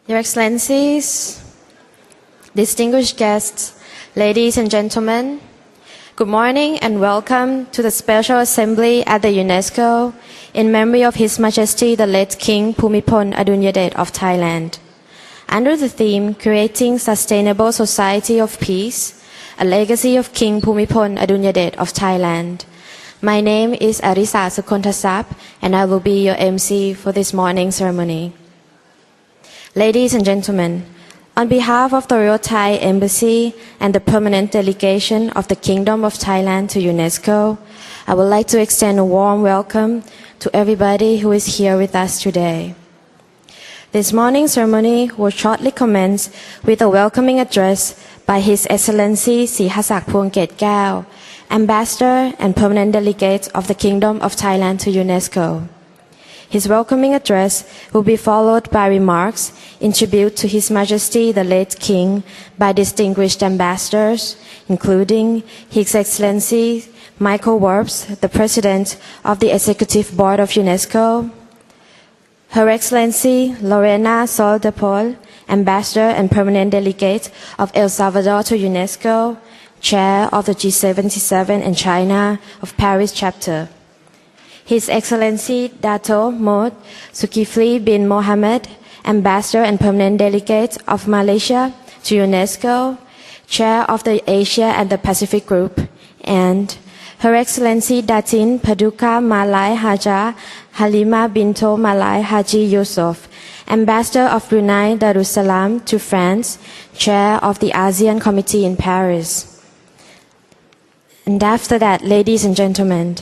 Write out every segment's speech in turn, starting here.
Your Excellencies, distinguished guests, ladies and gentlemen, good morning and welcome to the Special Assembly at the UNESCO in memory of His Majesty the late King Bhumibol Adulyadej of Thailand. Under the theme, Creating Sustainable Society of Peace, a Legacy of King Bhumibol Adulyadej of Thailand. My name is Arisa Sukontasap and I will be your MC for this morning's ceremony. Ladies and gentlemen, on behalf of the Royal Thai Embassy and the Permanent Delegation of the Kingdom of Thailand to UNESCO, I would like to extend a warm welcome to everybody who is here with us today. This morning's ceremony will shortly commence with a welcoming address by His Excellency Sihasak Phongket, Ambassador and Permanent Delegate of the Kingdom of Thailand to UNESCO. His welcoming address will be followed by remarks in tribute to His Majesty the late King by distinguished ambassadors, including His Excellency Michael Warps, the President of the Executive Board of UNESCO, Her Excellency Lorena Sol de Paul, Ambassador and Permanent Delegate of El Salvador to UNESCO, Chair of the G77 and China of Paris Chapter, His Excellency Dato Mod Zulkifli bin Mohammed, Ambassador and Permanent Delegate of Malaysia to UNESCO, Chair of the Asia and the Pacific Group, and Her Excellency Datin Paduka Malai Haja Halima Binto Malai Haji Yusuf, Ambassador of Brunei Darussalam to France, Chair of the ASEAN Committee in Paris. And after that, ladies and gentlemen,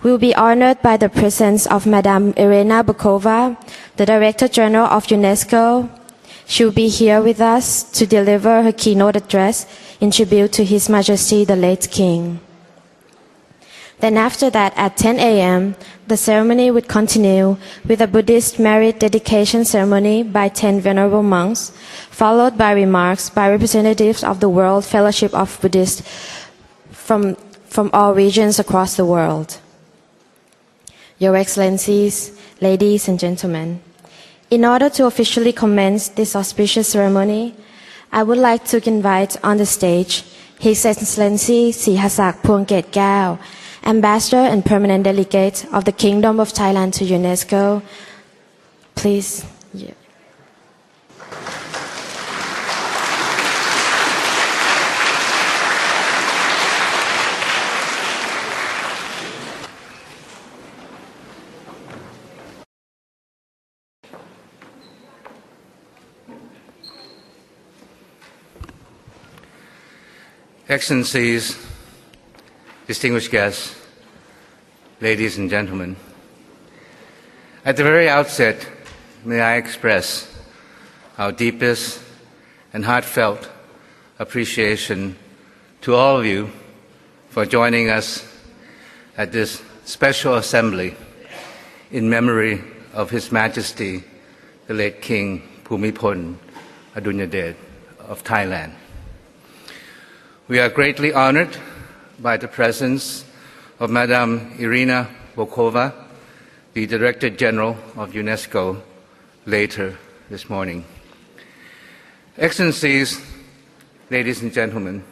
we will be honored by the presence of Madame Irena Bokova, the Director General of UNESCO. She will be here with us to deliver her keynote address in tribute to His Majesty the late King. Then after that, at 10 a.m., the ceremony would continue with a Buddhist merit dedication ceremony by 10 venerable monks, followed by remarks by representatives of the World Fellowship of Buddhists from all regions across the world. Your Excellencies, ladies and gentlemen, in order to officially commence this auspicious ceremony, I would like to invite on the stage His Excellency Sihasak Phongket, Ambassador and Permanent Delegate of the Kingdom of Thailand to UNESCO. Please. Yeah. Excellencies, distinguished guests, ladies and gentlemen, at the very outset, may I express our deepest and heartfelt appreciation to all of you for joining us at this special assembly in memory of His Majesty the late King Bhumibol Adulyadej of Thailand. We are greatly honored by the presence of Madame Irena Bokova, the Director General of UNESCO, later this morning. Excellencies, ladies and gentlemen,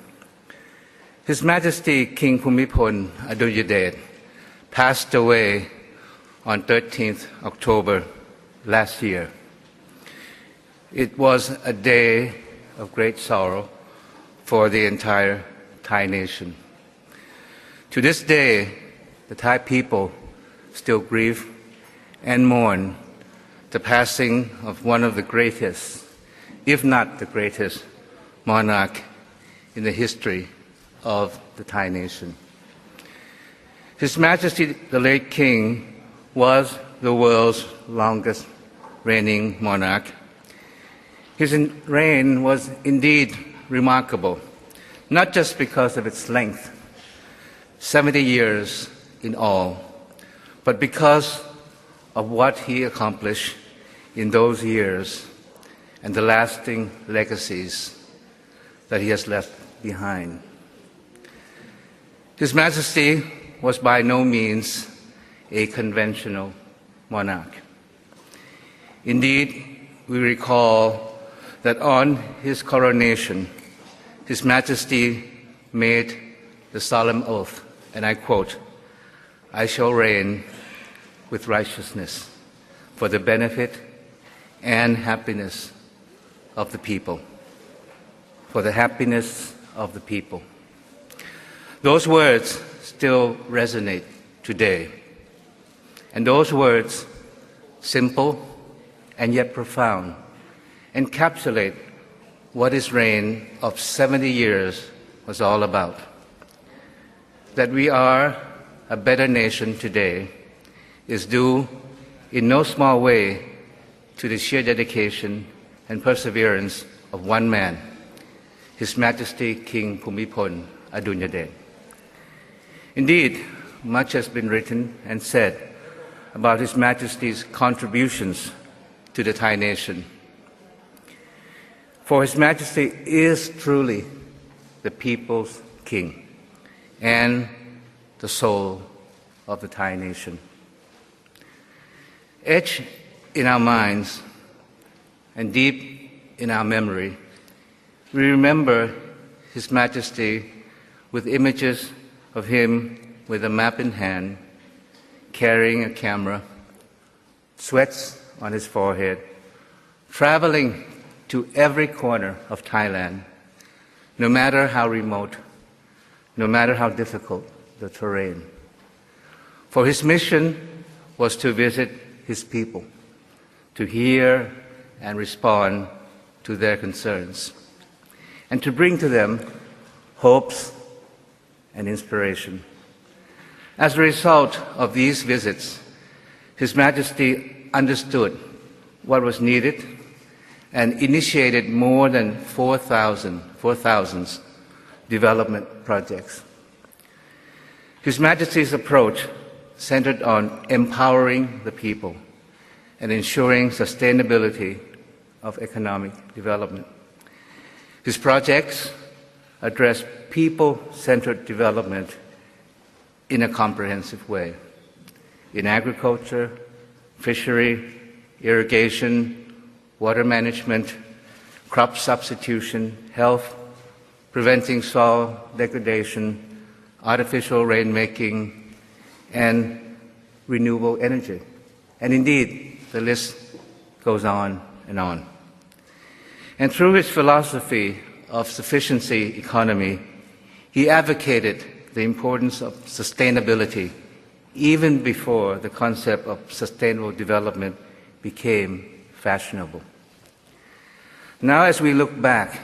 His Majesty King Bhumibol Adulyadej passed away on 13th October last year. It was a day of great sorrow for the entire Thai nation. To this day, the Thai people still grieve and mourn the passing of one of the greatest, if not the greatest, monarch in the history of the Thai nation. His Majesty the late King was the world's longest reigning monarch. His reign was indeed remarkable, not just because of its length, 70 years in all, but because of what he accomplished in those years and the lasting legacies that he has left behind. His Majesty was by no means a conventional monarch. Indeed, we recall that on his coronation, His Majesty made the solemn oath, and I quote, "I shall reign with righteousness for the benefit and happiness of the people." For the happiness of the people. Those words still resonate today. And those words, simple and yet profound, encapsulate what his reign of 70 years was all about. That we are a better nation today is due in no small way to the sheer dedication and perseverance of one man, His Majesty King Bhumibol Adulyadej. Indeed, much has been written and said about His Majesty's contributions to the Thai nation. For His Majesty is truly the people's king and the soul of the Thai nation. Etched in our minds and deep in our memory, we remember His Majesty with images of him with a map in hand, carrying a camera, sweats on his forehead, traveling to every corner of Thailand, no matter how remote, no matter how difficult the terrain. For his mission was to visit his people, to hear and respond to their concerns, and to bring to them hopes and inspiration. As a result of these visits, His Majesty understood what was needed and initiated more than 4,000 development projects. His Majesty's approach centered on empowering the people and ensuring sustainability of economic development. His projects address people-centered development in a comprehensive way, in agriculture, fishery, irrigation, water management, crop substitution, health, preventing soil degradation, artificial rainmaking, and renewable energy. And indeed, the list goes on and on. And through his philosophy of sufficiency economy, he advocated the importance of sustainability even before the concept of sustainable development became fashionable. Now, as we look back,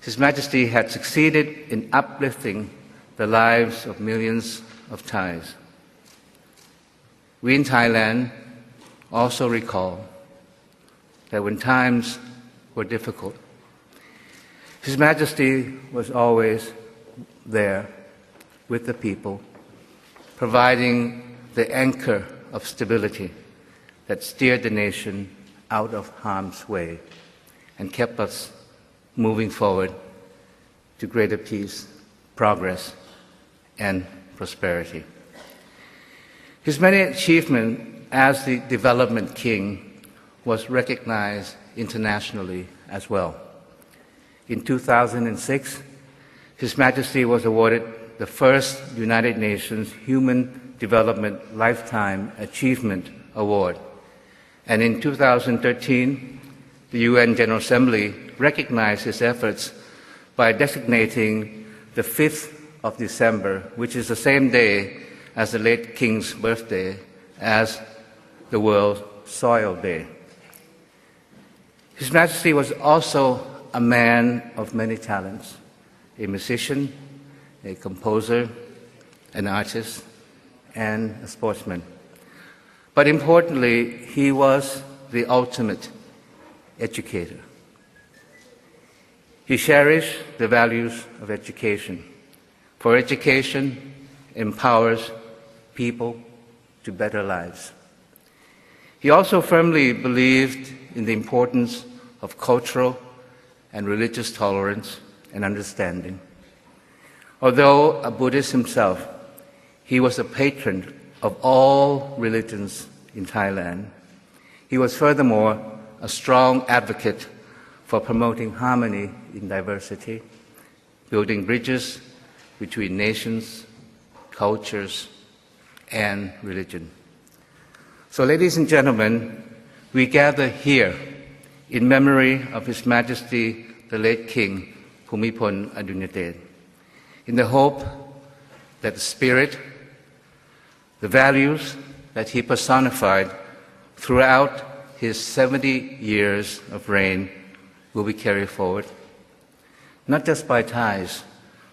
His Majesty had succeeded in uplifting the lives of millions of Thais. We in Thailand also recall that when times were difficult, His Majesty was always there with the people, providing the anchor of stability that steered the nation out of harm's way and kept us moving forward to greater peace, progress, and prosperity. His many achievements as the development king was recognized internationally as well. In 2006, His Majesty was awarded the first United Nations Human Development Lifetime Achievement Award. And in 2013, the UN General Assembly recognized his efforts by designating the 5th of December, which is the same day as the late King's birthday, as the World Soil Day. His Majesty was also a man of many talents, a musician, a composer, an artist, and a sportsman. But importantly, he was the ultimate educator. He cherished the values of education, for education empowers people to better lives. He also firmly believed in the importance of cultural and religious tolerance and understanding. Although a Buddhist himself, he was a patron of all religions in Thailand. He was furthermore a strong advocate for promoting harmony in diversity, building bridges between nations, cultures, and religion. So, ladies and gentlemen, we gather here in memory of His Majesty, the late King Bhumibol Adulyadej, in the hope that the spirit, the values that he personified throughout his 70 years of reign will be carried forward, not just by Thais,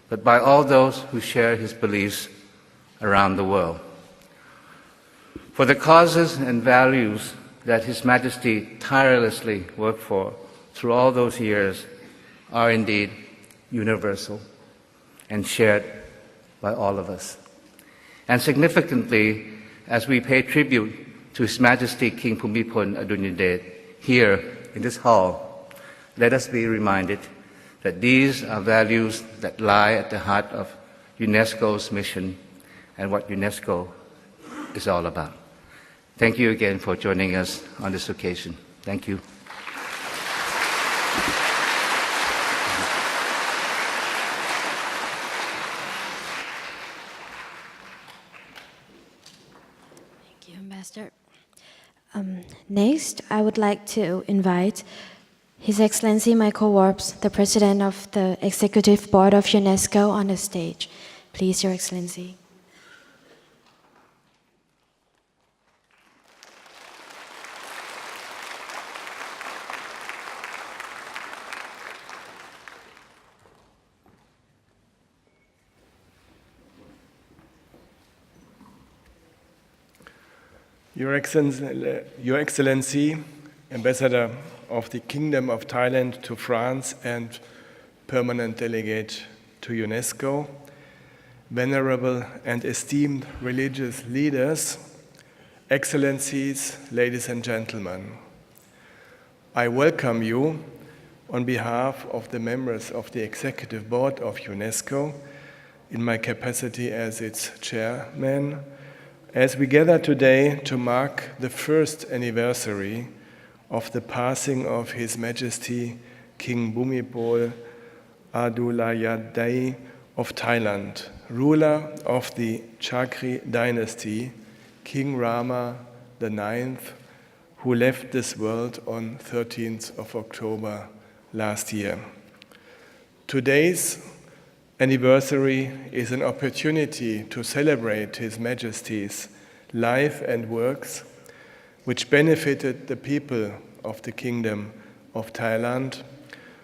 but by all those who share his beliefs around the world. For the causes and values that His Majesty tirelessly worked for through all those years are indeed universal and shared by all of us. And significantly, as we pay tribute to His Majesty King Bhumibol Adulyadej here in this hall, let us be reminded that these are values that lie at the heart of UNESCO's mission and what UNESCO is all about. Thank you again for joining us on this occasion. Thank you. Thank you, Ambassador. Next, I would like to invite His Excellency Michael Warps, the President of the Executive Board of UNESCO, on the stage. Please, Your Excellency. Your Excellency, Ambassador of the Kingdom of Thailand to France and Permanent Delegate to UNESCO, venerable and esteemed religious leaders, Excellencies, ladies and gentlemen, I welcome you on behalf of the members of the Executive Board of UNESCO in my capacity as its chairman, as we gather today to mark the first anniversary of the passing of His Majesty King Bhumibol Adulyadej of Thailand, ruler of the Chakri dynasty, King Rama IX, who left this world on 13th of October last year. Today's anniversary is an opportunity to celebrate His Majesty's life and works, which benefited the people of the Kingdom of Thailand,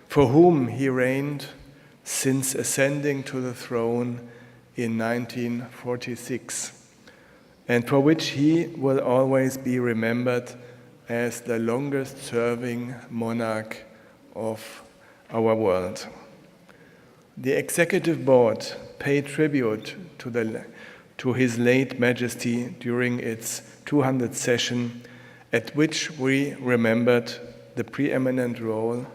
for whom he reigned since ascending to the throne in 1946, and for which he will always be remembered as the longest-serving monarch of our world. The Executive Board paid tribute to His late Majesty during its 200th session, at which we remembered the preeminent role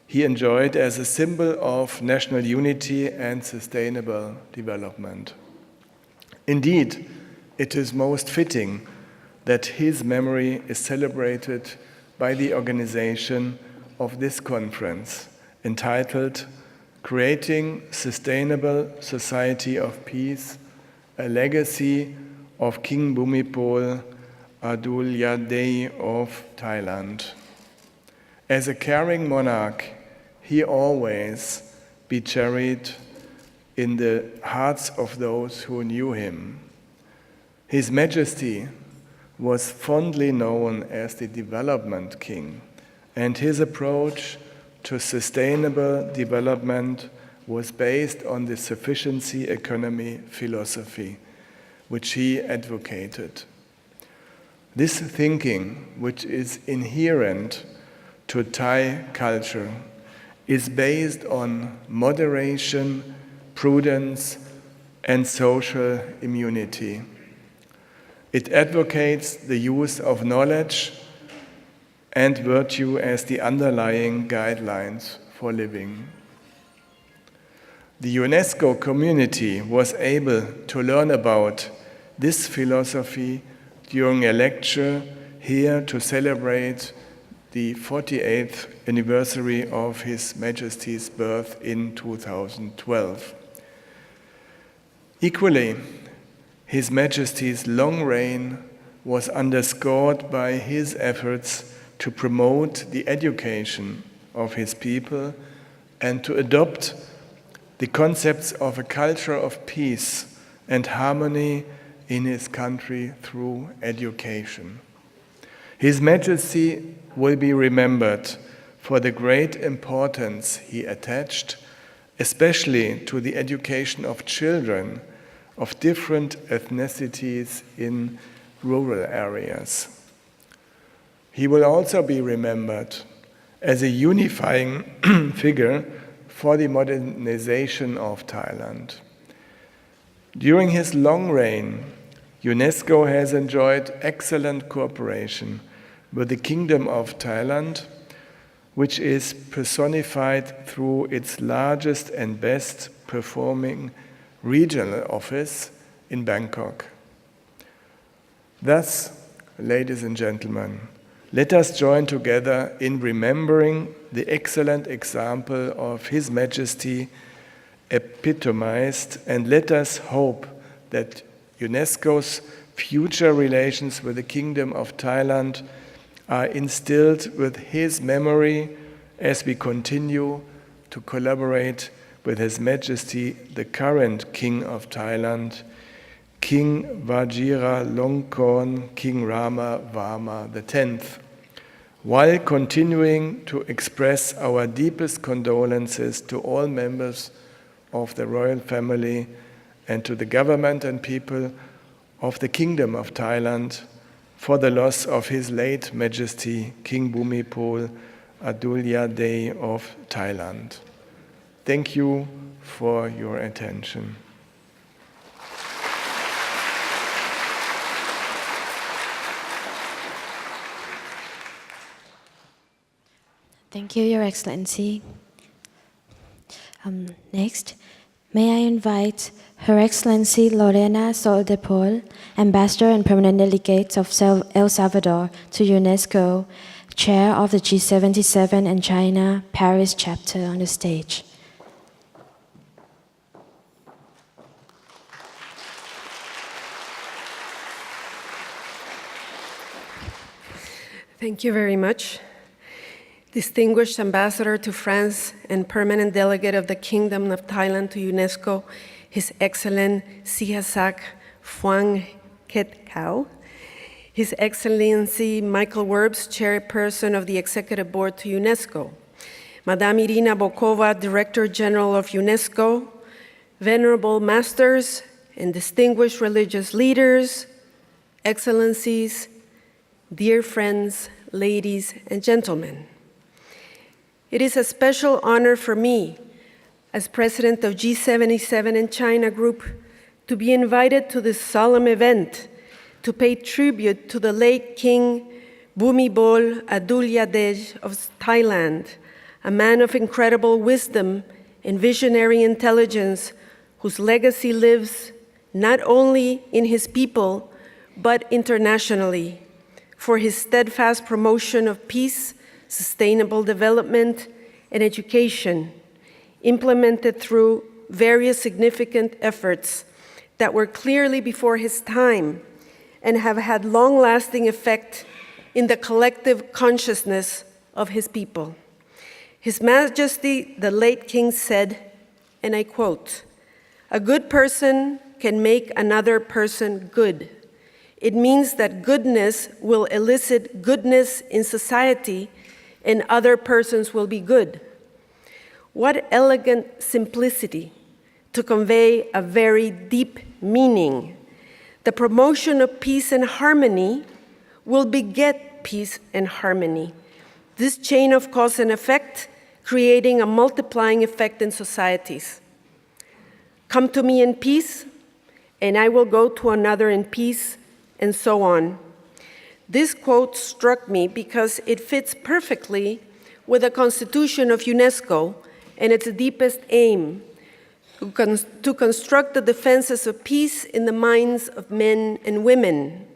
he enjoyed as a symbol of national unity and sustainable development. Indeed, it is most fitting that his memory is celebrated by the organization of this conference, entitled Creating Sustainable Society of Peace, a Legacy of King Bhumibol Adulyadej of Thailand. As a caring monarch, he always be cherished in the hearts of those who knew him. His Majesty was fondly known as the Development King, and his approach to sustainable development was based on the sufficiency economy philosophy, which he advocated. This thinking, which is inherent to Thai culture, is based on moderation, prudence, and social immunity. It advocates the use of knowledge and virtue as the underlying guidelines for living. The UNESCO community was able to learn about this philosophy during a lecture here to celebrate the 48th anniversary of His Majesty's birth in 2012. Equally, His Majesty's long reign was underscored by his efforts to promote the education of his people and to adopt the concepts of a culture of peace and harmony in his country through education. His Majesty will be remembered for the great importance he attached, especially to the education of children of different ethnicities in rural areas. He will also be remembered as a unifying figure for the modernization of Thailand. During his long reign, UNESCO has enjoyed excellent cooperation with the Kingdom of Thailand, which is personified through its largest and best performing regional office in Bangkok. Thus, ladies and gentlemen, let us join together in remembering the excellent example of His Majesty epitomized, and let us hope that UNESCO's future relations with the Kingdom of Thailand are instilled with his memory as we continue to collaborate with His Majesty, the current King of Thailand, King Vajiralongkorn King Rama Varma X, while continuing to express our deepest condolences to all members of the royal family and to the government and people of the Kingdom of Thailand for the loss of His late Majesty, King Bhumibol Adulyadej of Thailand. Thank you for your attention. Thank you, Your Excellency. Next, may I invite Her Excellency Lorena Soldepol, Ambassador and Permanent Delegate of El Salvador to UNESCO, Chair of the G77 and China Paris chapter, on the stage. Thank you very much. Distinguished Ambassador to France and Permanent Delegate of the Kingdom of Thailand to UNESCO, His Excellent Sihasak Phuang Ket Khao, His Excellency Michael Werbs, Chairperson of the Executive Board to UNESCO, Madame Irina Bokova, Director General of UNESCO, Venerable Masters and distinguished religious leaders, Excellencies, dear friends, ladies and gentlemen. It is a special honor for me, as President of G77 and China Group, to be invited to this solemn event to pay tribute to the late King Bhumibol Adulyadej of Thailand, a man of incredible wisdom and visionary intelligence whose legacy lives not only in his people, but internationally, for his steadfast promotion of peace, sustainable development, and education, implemented through various significant efforts that were clearly before his time and have had long-lasting effect in the collective consciousness of his people. His Majesty, the late King, said, and I quote, "A good person can make another person good. It means that goodness will elicit goodness in society and other persons will be good." What elegant simplicity to convey a very deep meaning. The promotion of peace and harmony will beget peace and harmony. This chain of cause and effect, creating a multiplying effect in societies. Come to me in peace, and I will go to another in peace, and so on. This quote struck me because it fits perfectly with the Constitution of UNESCO and its deepest aim, to construct the defenses of peace in the minds of men and women.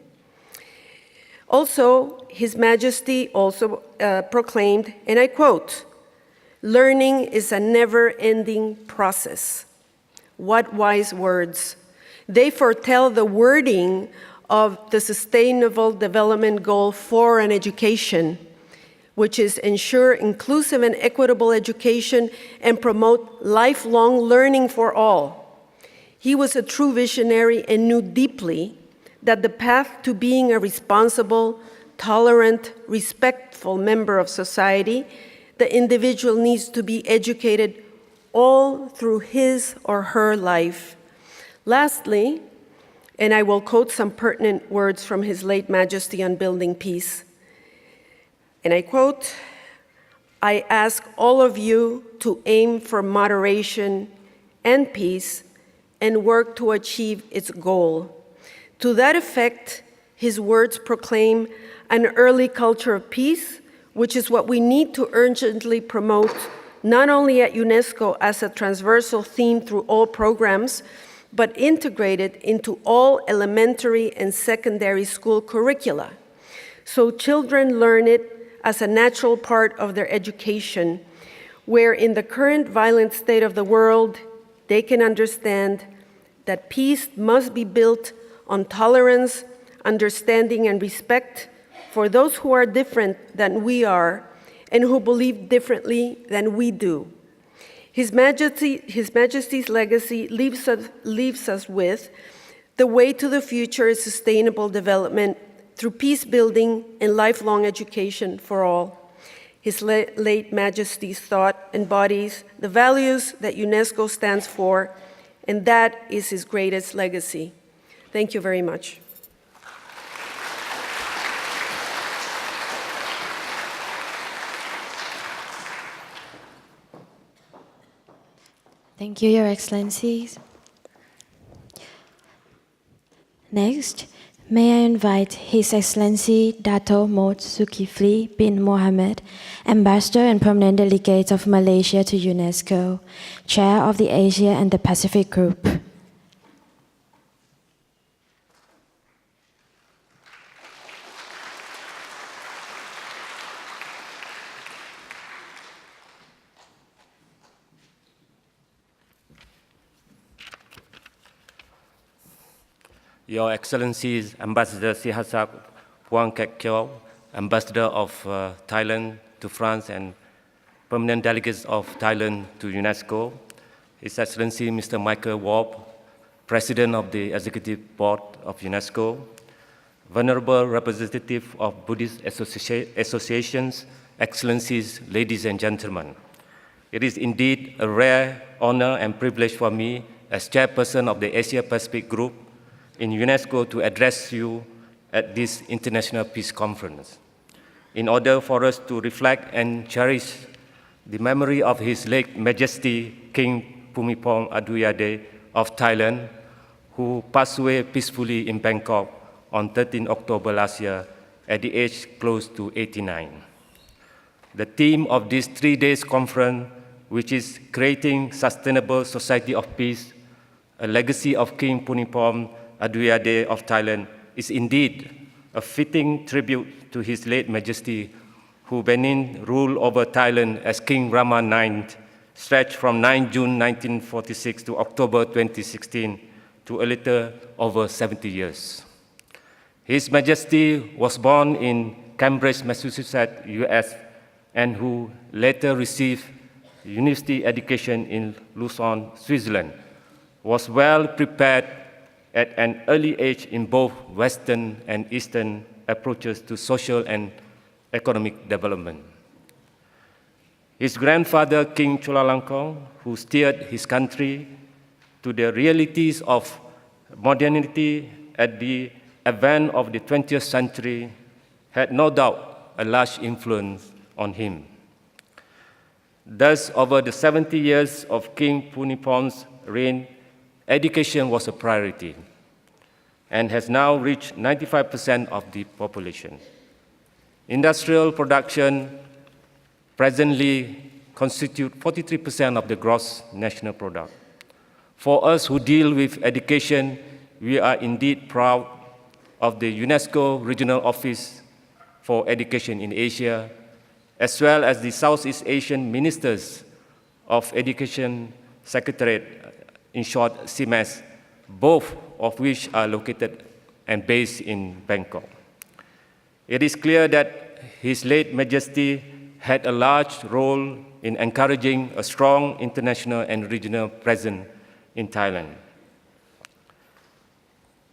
Also, His Majesty also proclaimed, and I quote, "Learning is a never-ending process." What wise words. They foretell the wording of the Sustainable Development Goal for an education, which is ensure inclusive and equitable education and promote lifelong learning for all. He was a true visionary and knew deeply that the path to being a responsible, tolerant, respectful member of society, the individual needs to be educated all through his or her life. Lastly, and I will quote some pertinent words from His late Majesty on building peace, and I quote, "I ask all of you to aim for moderation and peace and work to achieve its goal." To that effect, his words proclaim an early culture of peace, which is what we need to urgently promote, not only at UNESCO as a transversal theme through all programs, but integrated into all elementary and secondary school curricula. So children learn it as a natural part of their education, where in the current violent state of the world, they can understand that peace must be built on tolerance, understanding, and respect for those who are different than we are and who believe differently than we do. His Majesty's legacy leaves us with the way to the future is sustainable development through peace building and lifelong education for all. His late Majesty's thought embodies the values that UNESCO stands for, and that is his greatest legacy. Thank you very much. Thank you, Your Excellencies. Next, may I invite His Excellency Dato Mod Zulkifli bin Mohammed, Ambassador and Permanent Delegate of Malaysia to UNESCO, Chair of the Asia and the Pacific Group. Your Excellencies, Ambassador Sihasak Puang Kek Kyo, Ambassador of Thailand to France and Permanent Delegates of Thailand to UNESCO, His Excellency Mr. Michael Warp, President of the Executive Board of UNESCO, Venerable Representative of Buddhist Associations, Excellencies, ladies and gentlemen. It is indeed a rare honor and privilege for me as Chairperson of the Asia-Pacific Group in UNESCO to address you at this International Peace Conference. In order for us to reflect and cherish the memory of His late Majesty King Bhumibol Adulyadej of Thailand, who passed away peacefully in Bangkok on 13 October last year at the age close to 89. The theme of this 3-day conference, which is Creating Sustainable Society of Peace, a legacy of King Bhumibol Adulyadej of Thailand, is indeed a fitting tribute to His late Majesty, who began rule over Thailand as King Rama IX, stretched from 9 June 1946 to October 2016, to a little over 70 years. His Majesty was born in Cambridge, Massachusetts, US, and who later received university education in Lausanne, Switzerland, was well prepared at an early age in both Western and Eastern approaches to social and economic development. His grandfather, King Chulalongkorn, who steered his country to the realities of modernity at the advent of the 20th century, had no doubt a large influence on him. Thus, over the 70 years of King Bhumibol's reign, education was a priority and has now reached 95% of the population. Industrial production presently constitutes 43% of the gross national product. For us who deal with education, we are indeed proud of the UNESCO Regional Office for Education in Asia, as well as the Southeast Asian Ministers of Education Secretariat, in short, CMAS, both of which are located and based in Bangkok. It is clear that His late Majesty had a large role in encouraging a strong international and regional presence in Thailand.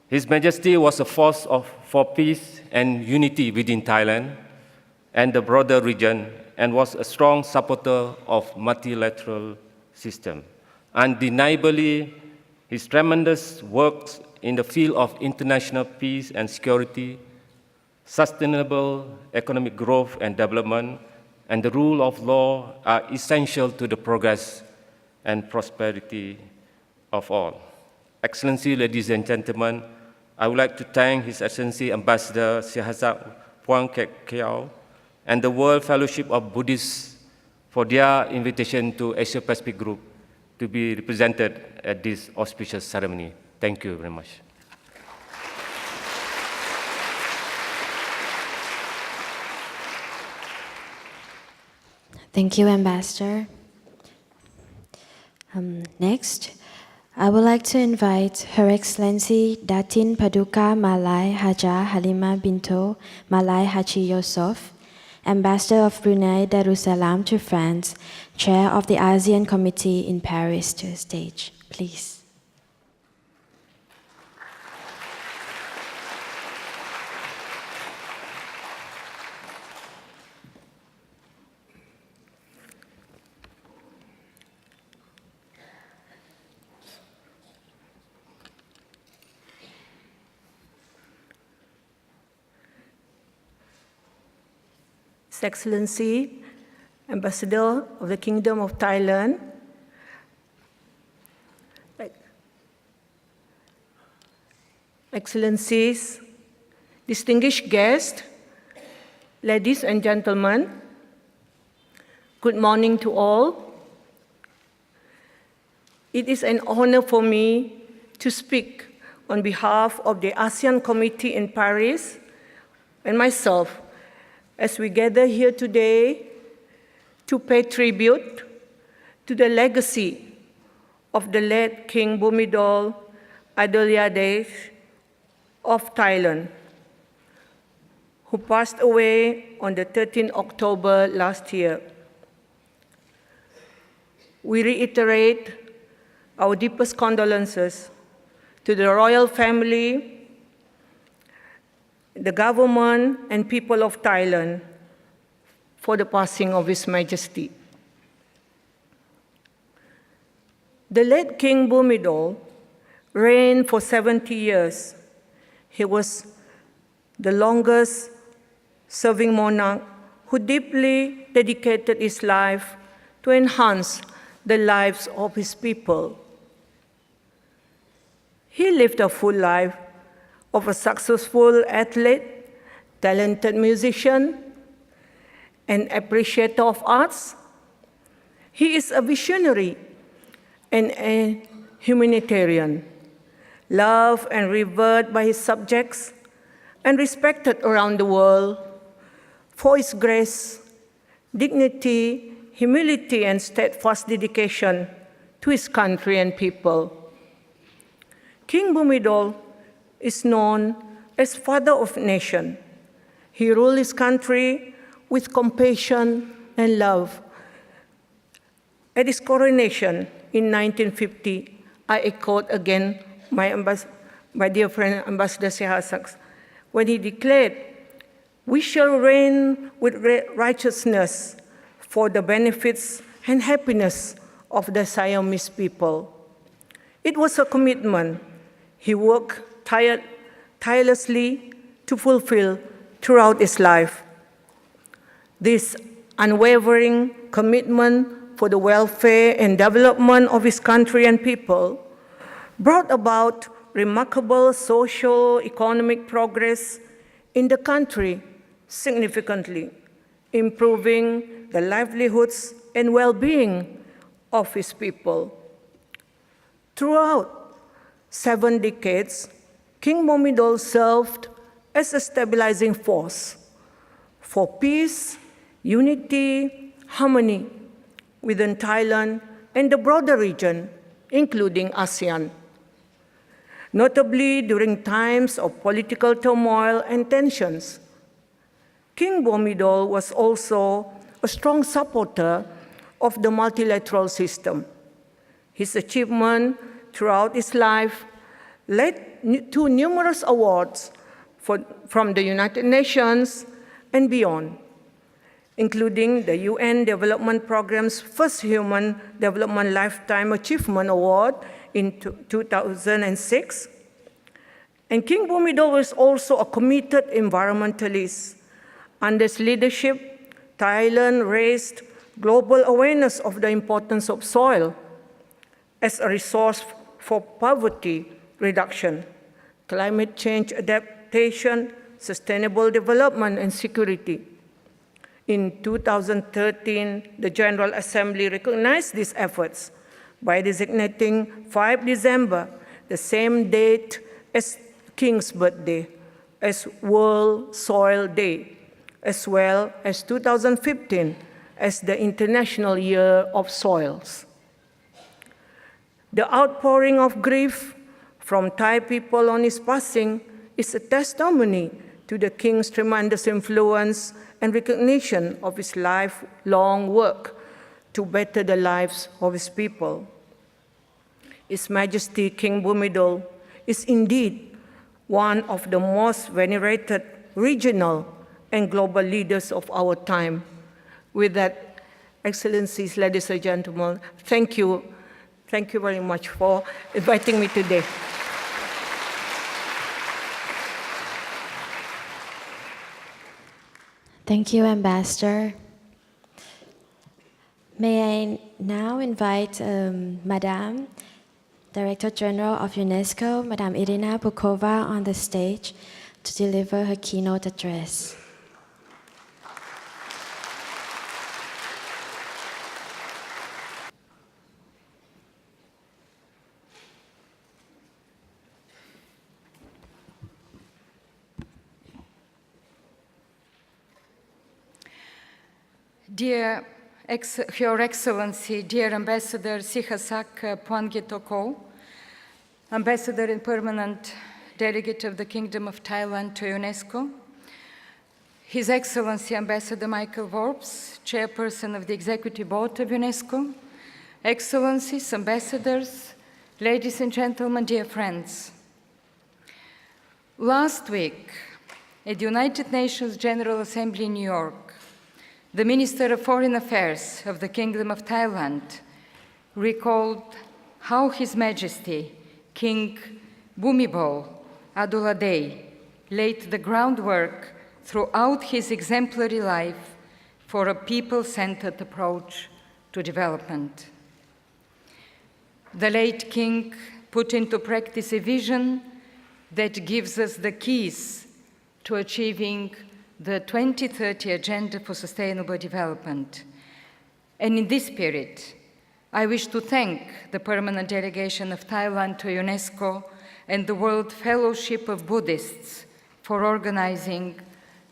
His Majesty was a force for peace and unity within Thailand and the broader region, and was a strong supporter of multilateral system. Undeniably, his tremendous work in the field of international peace and security, sustainable economic growth and development, and the rule of law are essential to the progress and prosperity of all. Excellency, ladies and gentlemen, I would like to thank His Excellency Ambassador Sihasak Puang Kek Kiao and the World Fellowship of Buddhists for their invitation to Asia Pacific Group to be represented at this auspicious ceremony. Thank you very much. Thank you, Ambassador. Next, I would like to invite Her Excellency Datin Paduka Malai Haja Halima Binto Malai Haji Yosef, Ambassador of Brunei Darussalam to France, Chair of the ASEAN Committee in Paris, to the stage, please. His Excellency, Ambassador of the Kingdom of Thailand, Excellencies, distinguished guests, ladies and gentlemen, good morning to all. It is an honor for me to speak on behalf of the ASEAN Committee in Paris and myself as we gather here today to pay tribute to the legacy of the late King Bhumibol Adulyadej of Thailand, who passed away on the 13th October last year. We reiterate our deepest condolences to the royal family, the government and people of Thailand for the passing of His Majesty. The late King Bhumibol reigned for 70 years. He was the longest serving monarch who deeply dedicated his life to enhance the lives of his people. He lived a full life of a successful athlete, talented musician, and appreciator of arts. He is a visionary and a humanitarian, loved and revered by his subjects and respected around the world for his grace, dignity, humility, and steadfast dedication to his country and people. King Bhumibol is known as Father of Nation. He ruled his country with compassion and love. At his coronation in 1950, I echoed again my dear friend Ambassador Sihasak when he declared, "We shall reign with righteousness for the benefits and happiness of the Siamese people." It was a commitment he worked tirelessly to fulfill throughout his life. This unwavering commitment for the welfare and development of his country and people brought about remarkable social, economic progress in the country, significantly improving the livelihoods and well-being of his people. Throughout 7 decades, King Bhumibol served as a stabilizing force for peace, unity, harmony within Thailand and the broader region, including ASEAN. Notably, during times of political turmoil and tensions, King Bhumibol was also a strong supporter of the multilateral system. His achievement throughout his life led to numerous awards from the United Nations and beyond, including the UN Development Programme's first Human Development Lifetime Achievement Award in 2006. And King Bhumibol was also a committed environmentalist. Under his leadership, Thailand raised global awareness of the importance of soil as a resource for poverty reduction, climate change adaptation, sustainable development, and security. In 2013, the General Assembly recognized these efforts by designating 5 December, the same date as King's birthday, as World Soil Day, as well as 2015 as the International Year of Soils. The outpouring of grief from Thai people on his passing is a testimony to the King's tremendous influence and recognition of his lifelong work to better the lives of his people. His Majesty King Bhumibol is indeed one of the most venerated regional and global leaders of our time. With that, Excellencies, ladies and gentlemen, thank you. Thank you very much for inviting me today. Thank you, Ambassador. May I now invite Madame Director General of UNESCO, Madame Irina Bukova, on the stage to deliver her keynote address. Dear Your Excellency, dear Ambassador Sihasak Phuangketokul, Ambassador and Permanent Delegate of the Kingdom of Thailand to UNESCO, His Excellency Ambassador Michael Worps, Chairperson of the Executive Board of UNESCO, Excellencies, Ambassadors, ladies and gentlemen, dear friends. Last week, at the United Nations General Assembly in New York, the Minister of Foreign Affairs of the Kingdom of Thailand recalled how His Majesty, King Bhumibol Adulyadej, laid the groundwork throughout his exemplary life for a people-centered approach to development. The late King put into practice a vision that gives us the keys to achieving the 2030 Agenda for Sustainable Development. And in this spirit, I wish to thank the Permanent Delegation of Thailand to UNESCO and the World Fellowship of Buddhists for organizing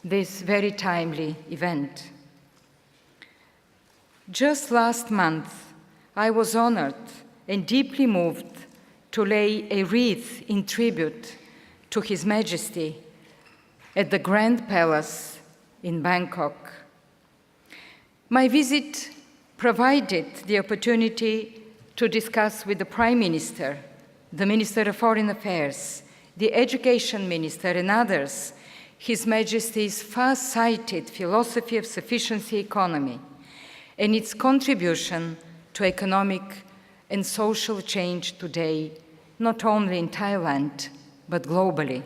this very timely event. Just last month, I was honored and deeply moved to lay a wreath in tribute to His Majesty at the Grand Palace in Bangkok. My visit provided the opportunity to discuss with the Prime Minister, the Minister of Foreign Affairs, the Education Minister, and others, His Majesty's far-sighted philosophy of sufficiency economy and its contribution to economic and social change today, not only in Thailand, but globally.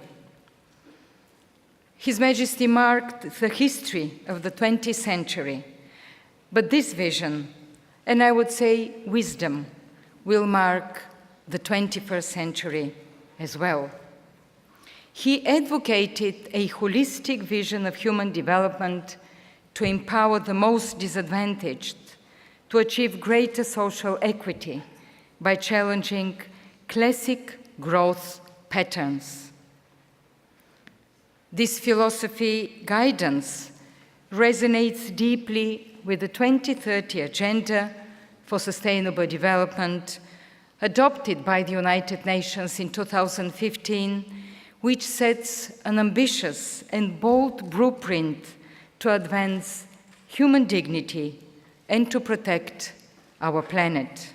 His Majesty marked the history of the 20th century, but this vision, and I would say wisdom, will mark the 21st century as well. He advocated a holistic vision of human development to empower the most disadvantaged, to achieve greater social equity by challenging classic growth patterns. This philosophy guidance resonates deeply with the 2030 Agenda for Sustainable Development adopted by the United Nations in 2015, which sets an ambitious and bold blueprint to advance human dignity and to protect our planet.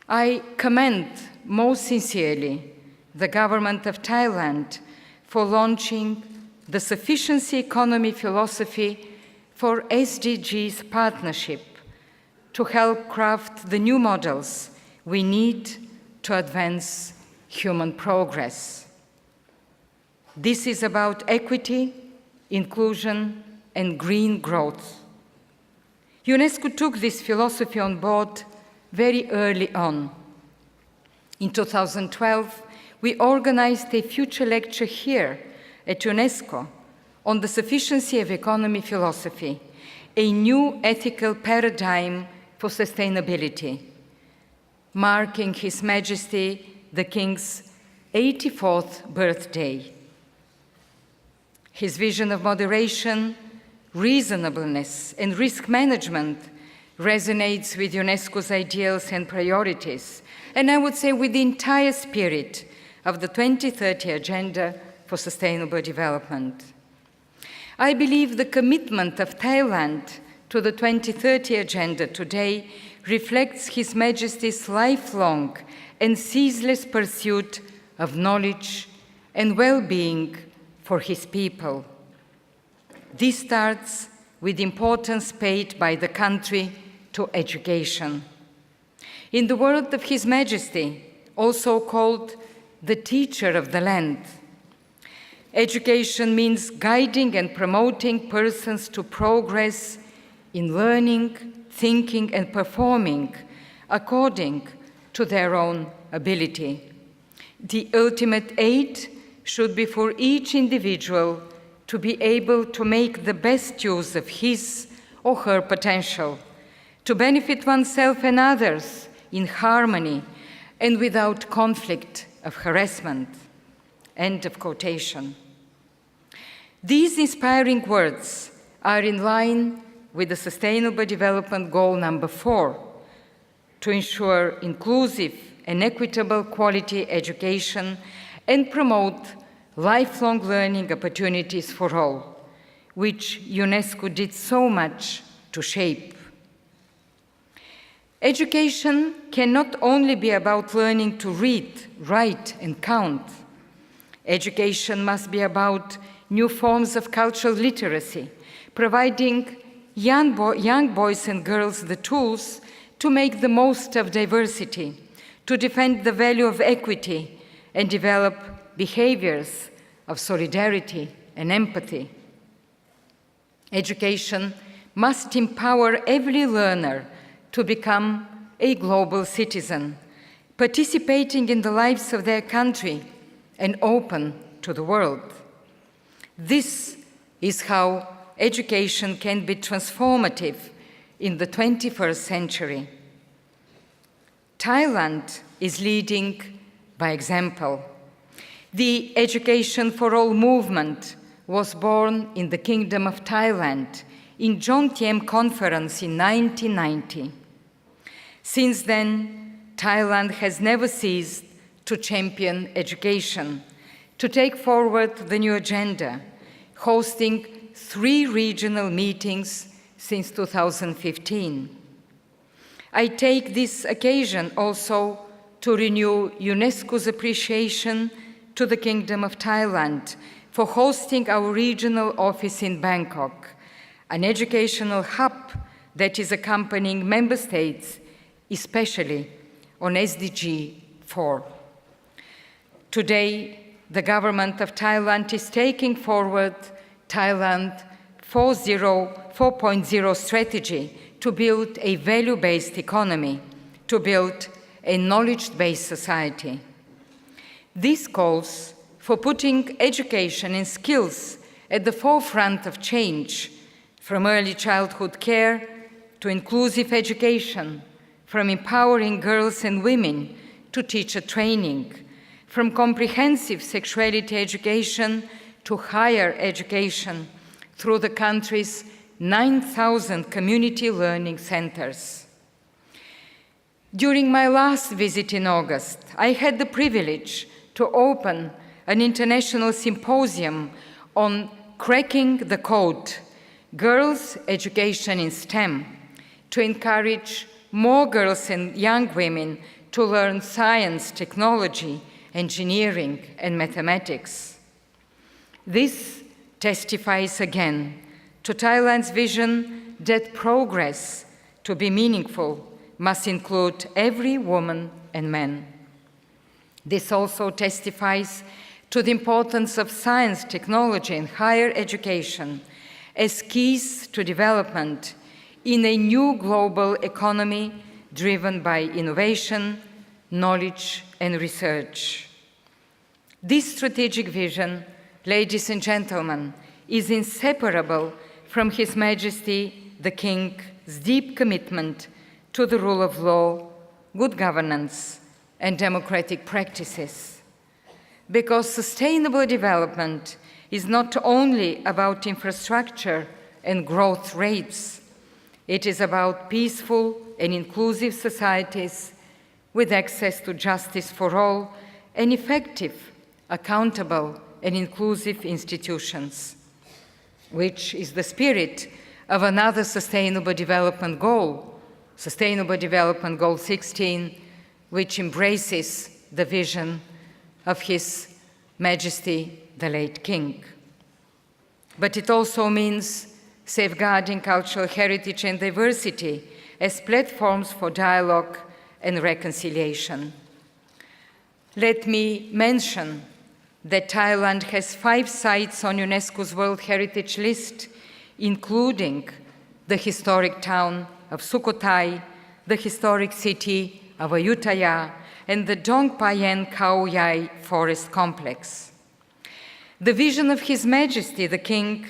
I commend most sincerely the government of Thailand for launching the Sufficiency Economy philosophy for SDGs partnership to help craft the new models we need to advance human progress. This is about equity, inclusion, and green growth. UNESCO took this philosophy on board very early on. In 2012, we organized a future lecture here at UNESCO on the sufficiency of economy philosophy, a new ethical paradigm for sustainability, marking His Majesty the King's 84th birthday. His vision of moderation, reasonableness, and risk management resonates with UNESCO's ideals and priorities, and I would say with the entire spirit of the 2030 Agenda for Sustainable Development. I believe the commitment of Thailand to the 2030 Agenda today reflects His Majesty's lifelong and ceaseless pursuit of knowledge and well-being for his people. This starts with importance paid by the country to education. In the word of His Majesty, also called the teacher of the land, education means guiding and promoting persons to progress in learning, thinking, and performing according to their own ability. The ultimate aid should be for each individual to be able to make the best use of his or her potential, to benefit oneself and others in harmony and without conflict of harassment. End of quotation. These inspiring words are in line with the Sustainable Development Goal number 4, to ensure inclusive and equitable quality education and promote lifelong learning opportunities for all, which UNESCO did so much to shape. Education can not only be about learning to read, write, and count. Education must be about new forms of cultural literacy, providing young boys and girls the tools to make the most of diversity, to defend the value of equity, and develop behaviors of solidarity and empathy. Education must empower every learner to become a global citizen, participating in the lives of their country and open to the world. This is how education can be transformative in the 21st century. Thailand is leading by example. The Education for All movement was born in the Kingdom of Thailand in Jomtien Conference in 1990. Since then, Thailand has never ceased to champion education, to take forward the new agenda, hosting 3 regional meetings since 2015. I take this occasion also to renew UNESCO's appreciation to the Kingdom of Thailand for hosting our regional office in Bangkok, an educational hub that is accompanying member states, especially on SDG 4. Today, the government of Thailand is taking forward Thailand 4.0 strategy to build a value-based economy, to build a knowledge-based society. This calls for putting education and skills at the forefront of change, from early childhood care to inclusive education, from empowering girls and women to teacher training, from comprehensive sexuality education to higher education through the country's 9,000 community learning centers. During my last visit in August, I had the privilege to open an international symposium on cracking the code, girls' education in STEM, to encourage more girls and young women to learn science, technology, engineering, and mathematics. This testifies again to Thailand's vision that progress, to be meaningful, must include every woman and man. This also testifies to the importance of science, technology, and higher education as keys to development in a new global economy driven by innovation, knowledge, and research. This strategic vision, ladies and gentlemen, is inseparable from His Majesty the King's deep commitment to the rule of law, good governance, and democratic practices. Because sustainable development is not only about infrastructure and growth rates, it is about peaceful and inclusive societies with access to justice for all and effective, accountable, and inclusive institutions, which is the spirit of another Sustainable Development Goal, Sustainable Development Goal 16, which embraces the vision of His Majesty the late King. But it also means safeguarding cultural heritage and diversity as platforms for dialogue and reconciliation. Let me mention that Thailand has 5 sites on UNESCO's World Heritage List, including the historic town of Sukhothai, the historic city of Ayutthaya, and the Dongpayen Khao Yai Forest Complex. The vision of His Majesty the King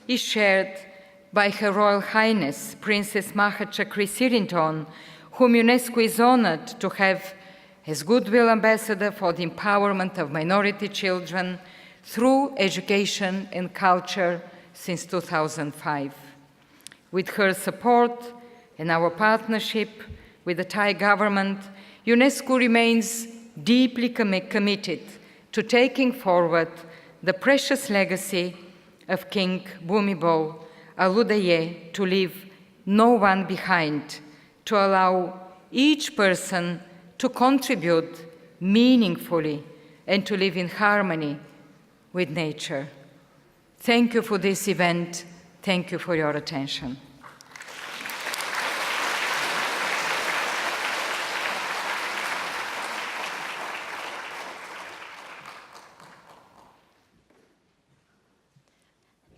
is shared by Her Royal Highness Princess Mahachakri Sirinton, whom UNESCO is honored to have as Goodwill Ambassador for the empowerment of minority children through education and culture since 2005. With her support and our partnership with the Thai government, UNESCO remains deeply committed to taking forward the precious legacy of King Bhumibol Adulyadej to leave no one behind, to allow each person to contribute meaningfully and to live in harmony with nature. Thank you for this event. Thank you for your attention.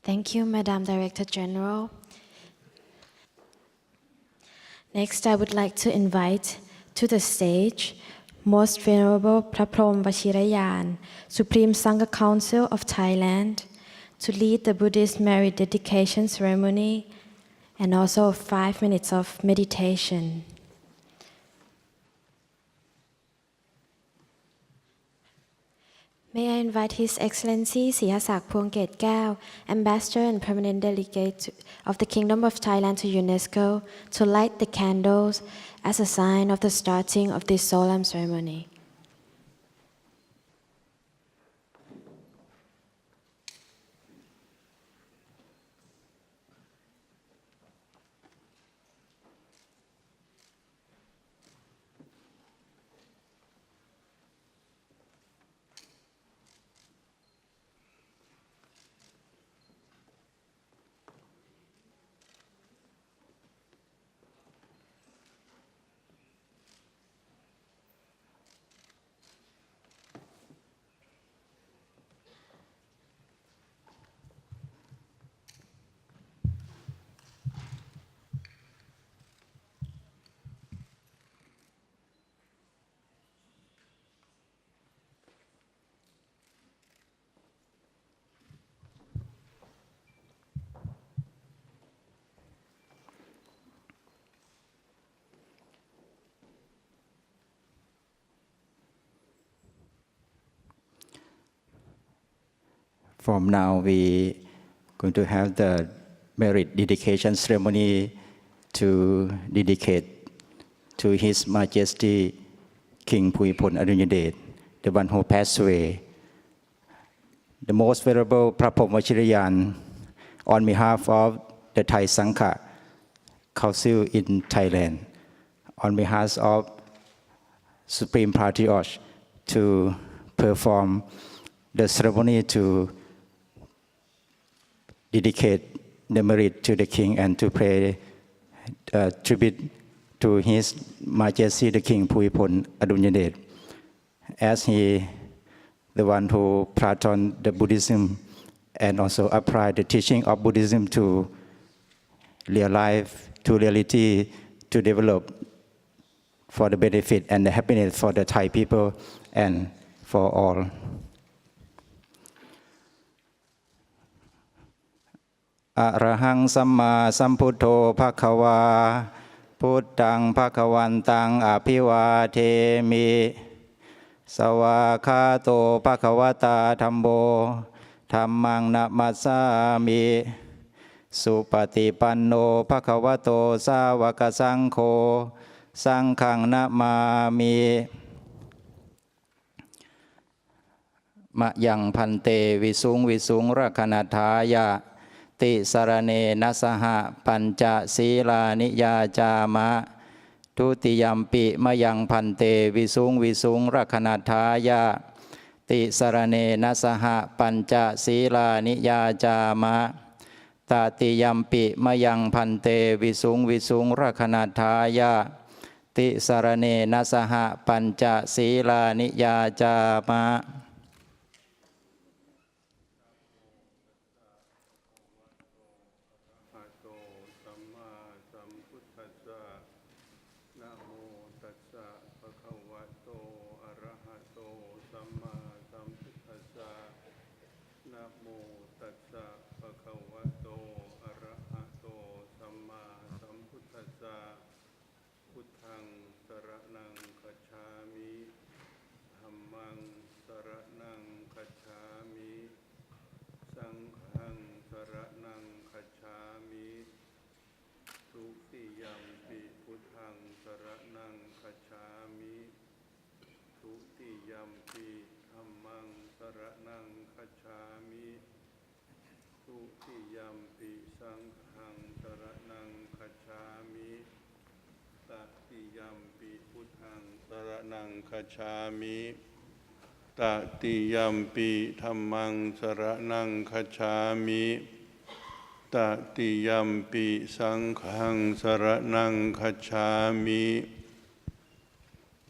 Thank you, Madam Director General. Next, I would like to invite to the stage Most Venerable Praprom Vachirayan, Supreme Sangha Council of Thailand, to lead the Buddhist marriage dedication ceremony and also 5 minutes of meditation. May I invite His Excellency Sihasak Phuongket Kao, Ambassador and Permanent Delegate of the Kingdom of Thailand to UNESCO, to light the candles as a sign of the starting of this solemn ceremony. From now, we going to have the merit dedication ceremony to dedicate to His Majesty King Bhumibol Adulyadej, the one who passed away. The Most Venerable Prapomachirayan, on behalf of the Thai Sangha Council in Thailand, on behalf of Supreme Patriarch, to perform the ceremony to dedicate the merit to the King and to pay tribute to His Majesty the King Bhumibol Adulyadej, as he the one who brought on the Buddhism and also applied the teaching of Buddhism to real life, to reality, to develop for the benefit and the happiness for the Thai people and for all. Arahang Samma Sambuddho Bhagava Buddhaṃ Bhagavantaṃ Abhivādhami Sawakhato Bhagavata Dhammo Dhammaṃ Namasami Supatipanno Bhagavato Sāvaka Saṅkho Saṅkhaṃ Namami Mayaṃ Phante Visuṃ Rakhanatthāya Ti Sarane Nasaha Panca Sīlā Niyājāma Tutiyampi Mayaṃ Phante Visuṃ Rakhanatthāya Ti Sarane Nasaha Panca Sīlā Niyājāma Tatiyampi Mayaṃ Phante Visuṃ Rakhanatthāya Ti Sarane Nasaha Panca Sīlā Niyājāma. Kachami Tatiyampi Dhammang Saranang Kachami Tatiyampi Sanghang Saranang Kachami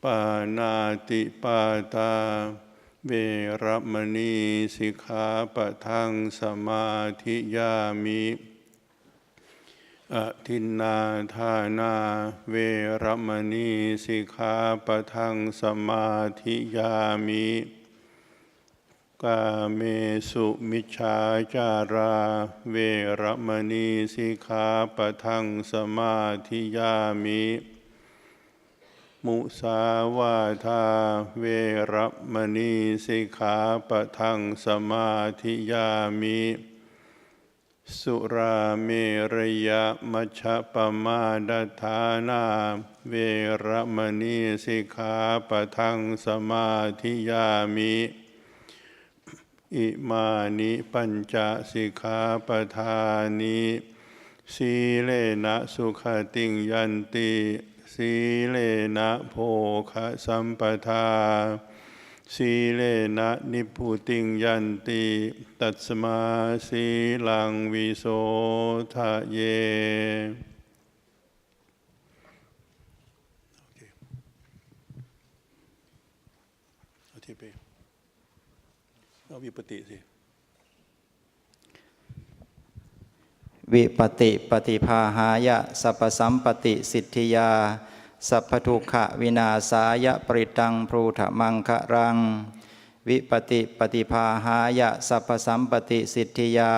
Panati Pata Veramani Sikkhapaṭaṃ Samadhiyāmi Atinna Thāna Veramani Sikkhapaṭaṃ Samadhiyāmi Kāmesu Micchācārā Veramani Sikkhapaṭaṃ Samadhiyāmi Musāvādā Veramani Sikkhapaṭaṃ Samadhiyāmi Sura Meraya Maccappamadāthāna Veramani Sikkhapaṭaṃ Samadhiyāmi Imani Panca Sikkhapaṭāni Sīlena Sukhatiṃ Yanti Sīlena Bhokha Sampatā Sīlena Nibbutiṃ Yanti Tatsmā Sīlaṃ Visoṭhaye.เอาวิปติสิวิปติปฏิภาหายะสัพพสัมปติสิทธิยาสัพพทุกขวินาศายะปริตังพรูธมังคะรังวิปติปฏิภาหายะสัพพสัมปติสิทธิยา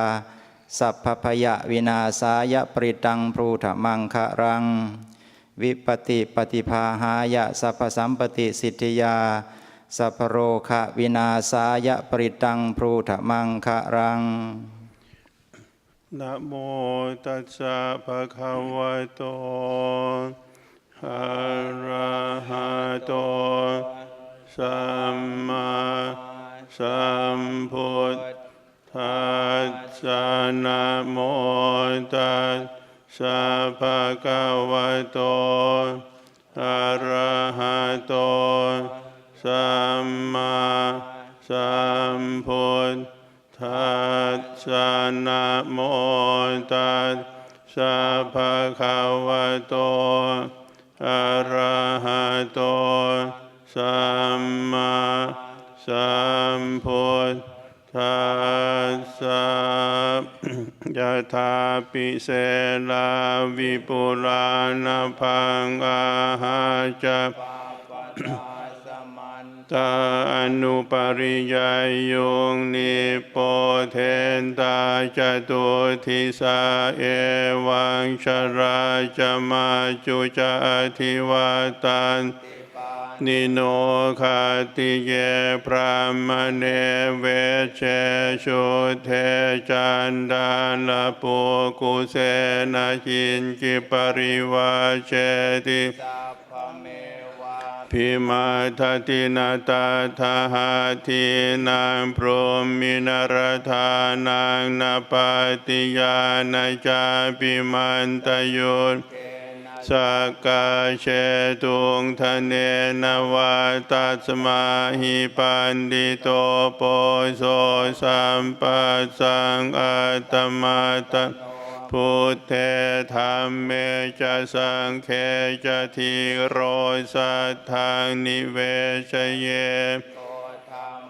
สัพพพยะวินาศายะปริตังพรูธมังคะรังวิปติปฏิภาหายะสัพพสัมปติสิทธิยา สัพพโรคะวินาศายะปริตังพรูธมังคะรังนะโมตัสสะภะคะวะโตอะระหะโตสัมมาสัมพุทธัสสะนะโมตัสสะภะคะวะโตอะระหะโตสัมมาสัมพุทธัสสะนะโมตัสสะภะคะวะโตอะระหะโตสัมมาสัมพุทธัสสะยะถาปิเสลาวิปุรานะภังอาหาจัปตาอนุปริยายยุงนิโปเทนตาจตุทิสาเอวังชราจมาจุจาทิวาตันนิโนคาติเยพรามเนเวเชชุเทจันดาลปุกุเสนาจินกิปริวาเชติพิมาทตินาตาทาหาทีนางพรหมินรธานางนาปาติยานาจาปิมันตยุตสักกาเชตุงทะเนนวาตัสมาหิปันดิโตโปโสสัมปัสสังอัตตมาตพุทเทธัมเมจะสังเขจะทิโรสัทธังนิเวชเย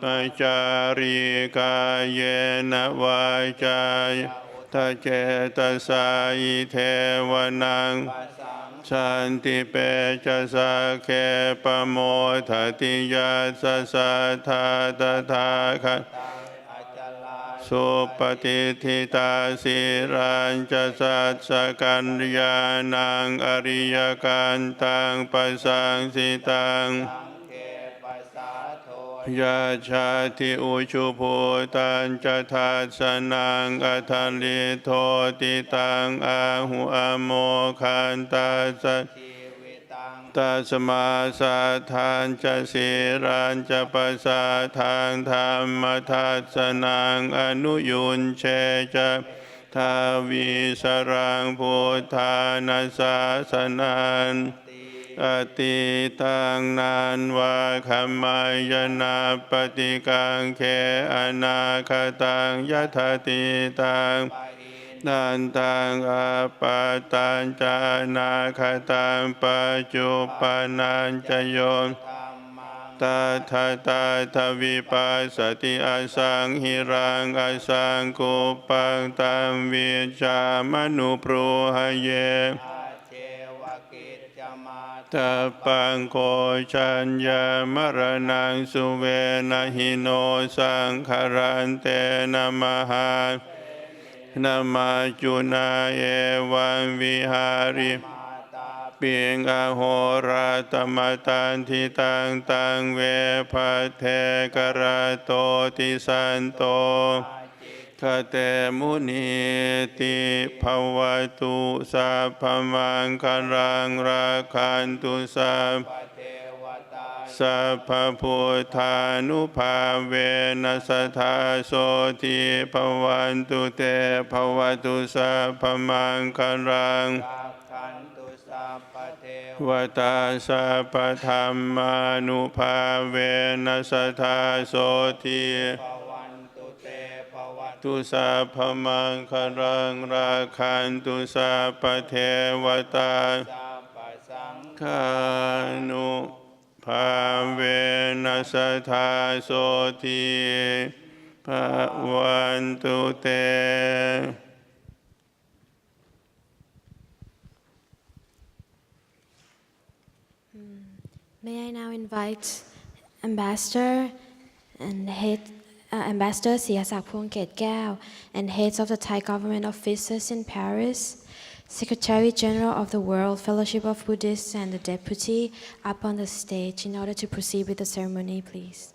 ปัจจาริกายเยนะวาจายทะเจตสายิเทวนังสันติเปจะสักเขปโมทติยัสสะสัทธาตถาคตสุปฏิทิตาสิรัญจะสัสสะกัญญาณังอริยกันตังปัสสังสิตังยาชาติอุชุภูตัญจะทัสสนังอัทลิโทติตังอาหุอโมคันตัสสะตัสมาสัทธันจะสิรัญจะปัสสะทางธรรมทัสสนังอนุยุนเชจะทาวิสรังพุทธานาสาสนันอติตังนานวาคัมมายนาปฏิกังเขอนาคตังยัตติตังนันตังอาปาตัญจานาคตังปัจจุปนัญจโยตถาตาทวิปัสสติอสังหิรังอสังกุปังตัมวิชามนุปรูหเยตปังโกชัญญามรณังสุเวนะหิโนสังขรันเตนะมหานามาจุนาเอวังวิหาริปิงอโหราตมตันทิตังตังเวภัทเทกระโตติสันโตคเตมุนีติภวตุสัพพมังคลังราคันตุสัพสัพพพุทธานุภาเวนัสทธาโสติภวันตุเตภวตุสัพพมังคลังวตาสัพพธรรมานุภาเวนัสทธาโสติตุสัพพมังคลังราคันตุสัพพเทวตาคานุภาเวนัสทธาโสติภวันตุเตMay I now invite Ambassador and Ambassador Siyasak Phongket Gao and heads of the Thai government offices in Paris Secretary General of the World Fellowship of Buddhists and the Deputy up on the stage in order to proceed with the ceremony, please.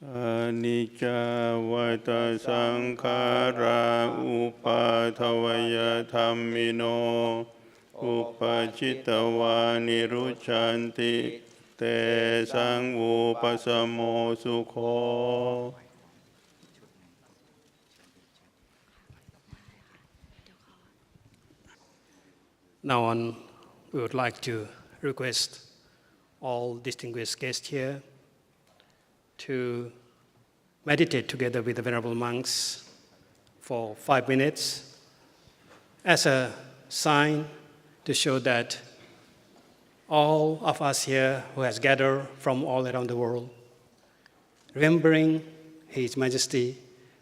Anicca vata sankhara upathavaya dhammino upachitava nirucchanti te sang upasamo sukho. Now on, we would like to request all distinguished guests here to meditate together with the Venerable Monks for 5 minutes as a sign to show that all of us here who has gathered from all around the world, remembering His Majesty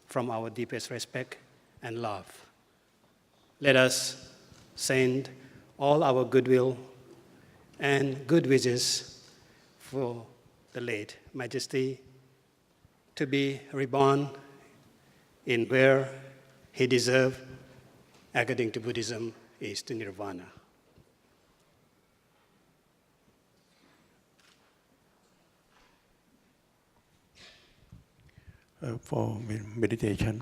from our deepest respect and love. Let us send all our goodwill and good wishes for the late Majesty to be reborn in where he deserved, according to Buddhism, is to Nirvana. For meditation.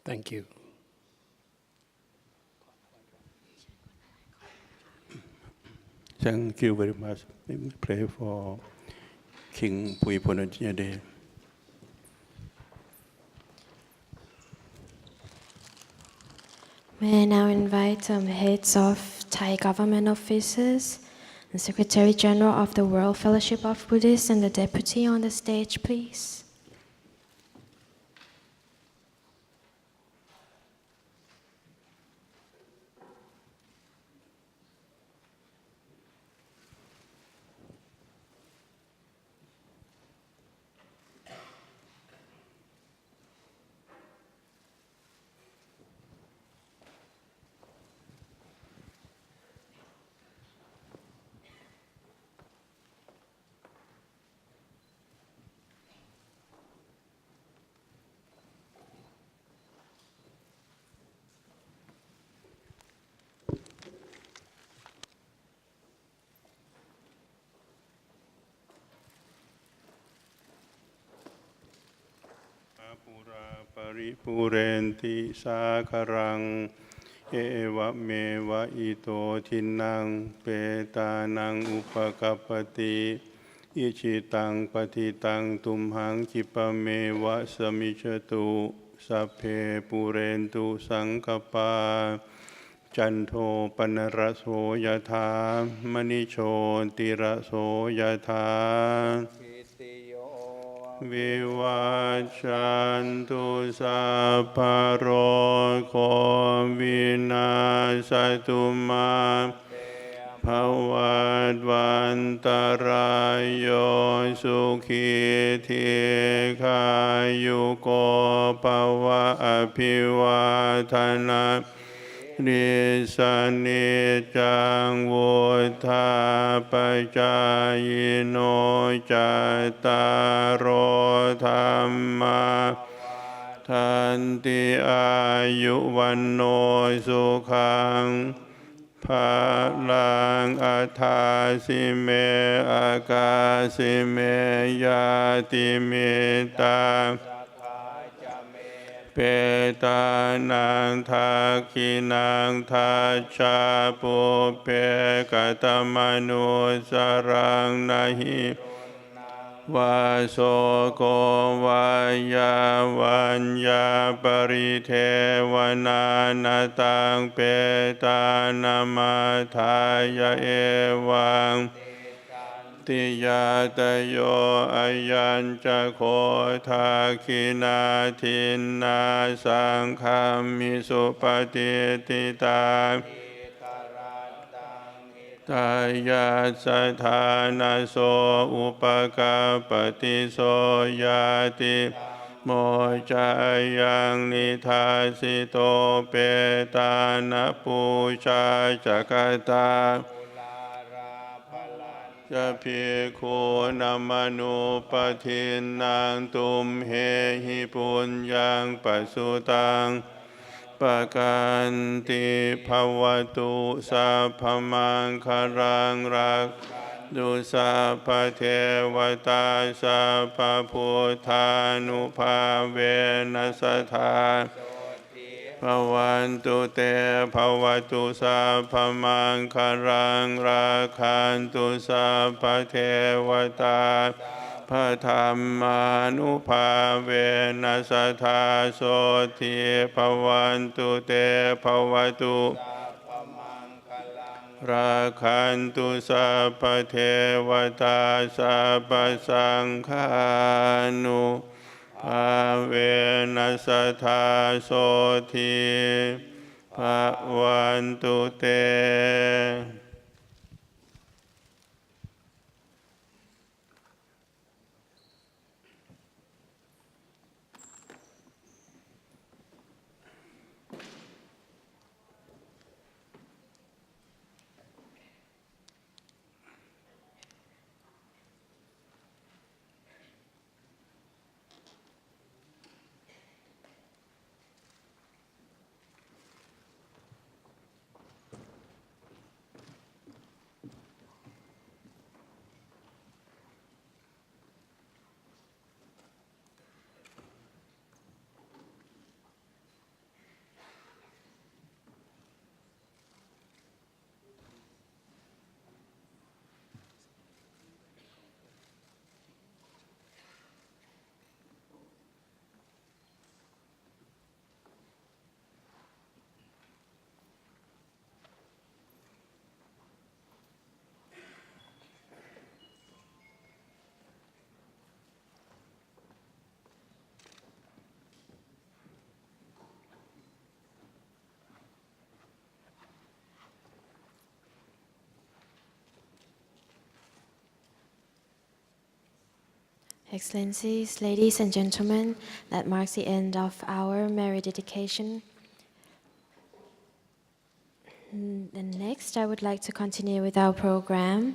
Thank you. Thank you very much. Let me pray for King Bhumibol Adulyadej. May I now invite heads of Thai government offices and Secretary General of the World Fellowship of Buddhists and the Deputy on the stage, please.ปุราปริปุเรนติสาคารังเอวะเมวะอิโตทินังเปตานังอุปกัปปติอิชิตังปฏิตังตุมหังคิปะเมวะสมิจตุสัพเพปุเรนตุสังกปาจันโทปนรโสยถามณิโชติรโสยถาวิวัชชันตุสัพพะโรโควินาศตุมาภวัตวันตรายโยสุขีทีขายุโกภวะอภิวาทนานิสานิจังวุธาปจายโนจัตตารโอธรรมาทันติอายุวันโนสุขังภาลังอัฏฐาสิเมอากาสิเมยาติเมตาเปตานังทักขินังทัจจาปุเปกตมนุสรังนาหิวาโสโกวายาวัญญาปริเทวนานาตังเปตานามาทายาเอวังติยาตโยอายัญจะโคทาคินาทินนาสังฆามิสุปฏิติตาตายาสถานาโสอุปกาปฏิโสยาติโมจายังนิทาสิโตเปตานะปูชาจักตาจะพิคูนามนุปทินนางตุมเหหิปุญญังปัสสุตังปะกันติภวตุสัพพมังคารังรักดุสัพพเทวตาสัพพพุทธานุภาเวนัสธาภวันตุเตภวตุสัพพมังคารังราคันตุสัพพเทวตาพระธรรมานุภาเวนัสธาโสทิภวันตุเตภวตุราคันตุสัพพเทวตาสัพพสังฆานุภาเวนัสธาโสทิภวันตุเต Excellencies, ladies and gentlemen, that marks the end of our merit dedication. And next, I would like to continue with our program.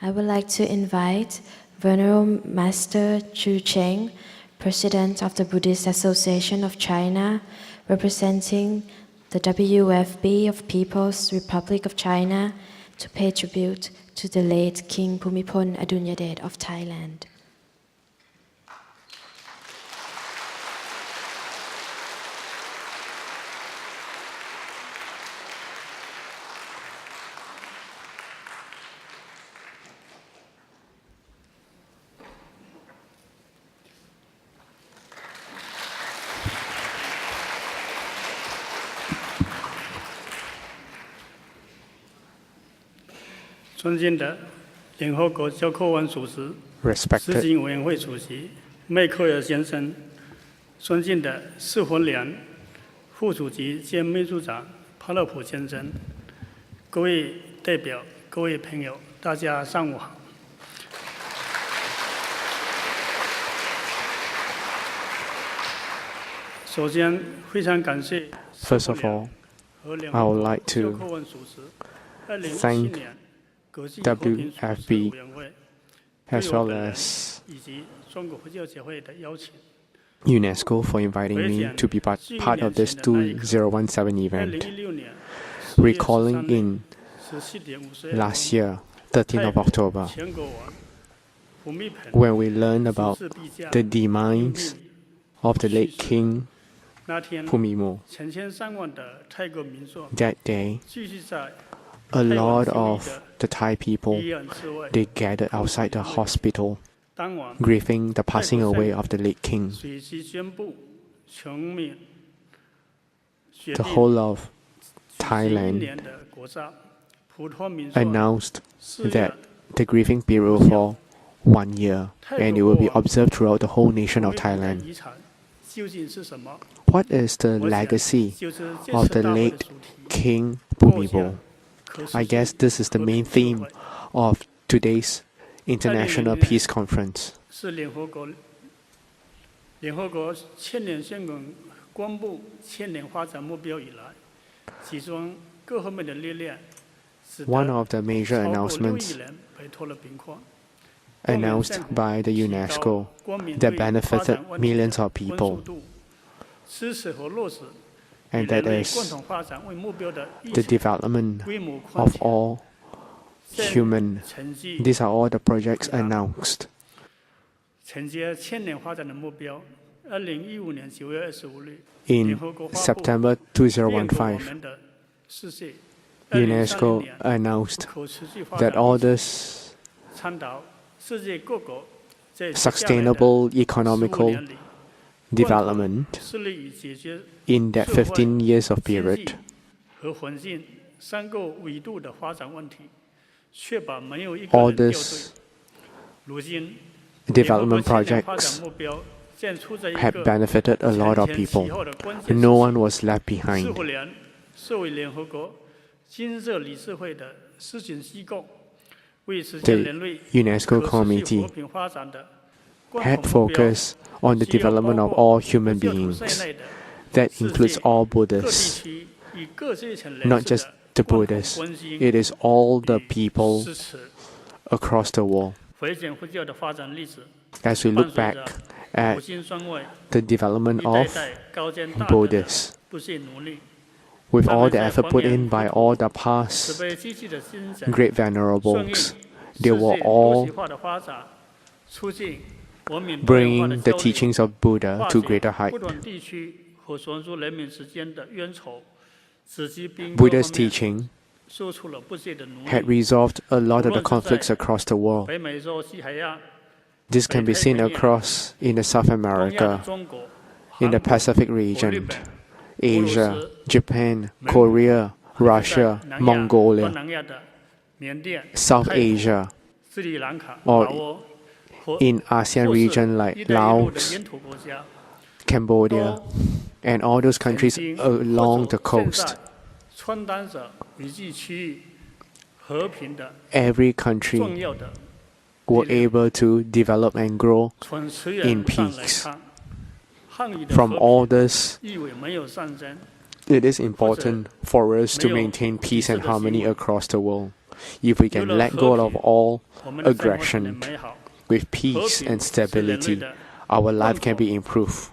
I would like to invite Venerable Master Chu Cheng, President of the Buddhist Association of China, representing the WFB of People's Republic of China, to pay tribute to the late King Bhumibol Adulyadej of Thailand. Respected 执行委员会主席麦克尔先生，尊敬的释魂良副主席兼秘书长帕勒普先生，各位代表、各位朋友，大家上午好。首先，非常感谢 First of all, I would like to thank WFB as well as UNESCO for inviting me to be part of this 2017 event. Recalling in last year, 13th of October, when we learned about the demise of the late King Bhumibol. That day, a lot of the Thai people, they gathered outside the hospital, grieving the passing away of the late king. The whole of Thailand announced that the grieving period for 1 year, and it will be observed throughout the whole nation of Thailand. What is the legacy of the late King Bhumibol? I guess this is the main theme of today's International Peace Conference. One of the major announcements announced by the UNESCO that benefited millions of people, and that is the development of all human. These are all the projects announced. In September 2015, UNESCO announced that all this sustainable economical development in that 15 years of period all these development projects had benefited a lot of people. No one was left behind. The UNESCO committee had focused on the development of all human beings. That includes all Buddhists, not just the Buddhists. It is all the people across the world. As we look back at the development of Buddhists, with all the effort put in by all the past great venerables, they were all bringing the teachings of Buddha to greater height. Buddha's teaching had resolved a lot of the conflicts across the world. This can be seen across in South America, in the Pacific region, Asia, Japan, Korea, Russia, Mongolia, South Asia, or in ASEAN region like Laos, Cambodia, and all those countries along the coast. Every country were able to develop and grow in peace. From all this, it is important for us to maintain peace and harmony across the world. If we can let go of all aggression, with peace and stability, our life can be improved.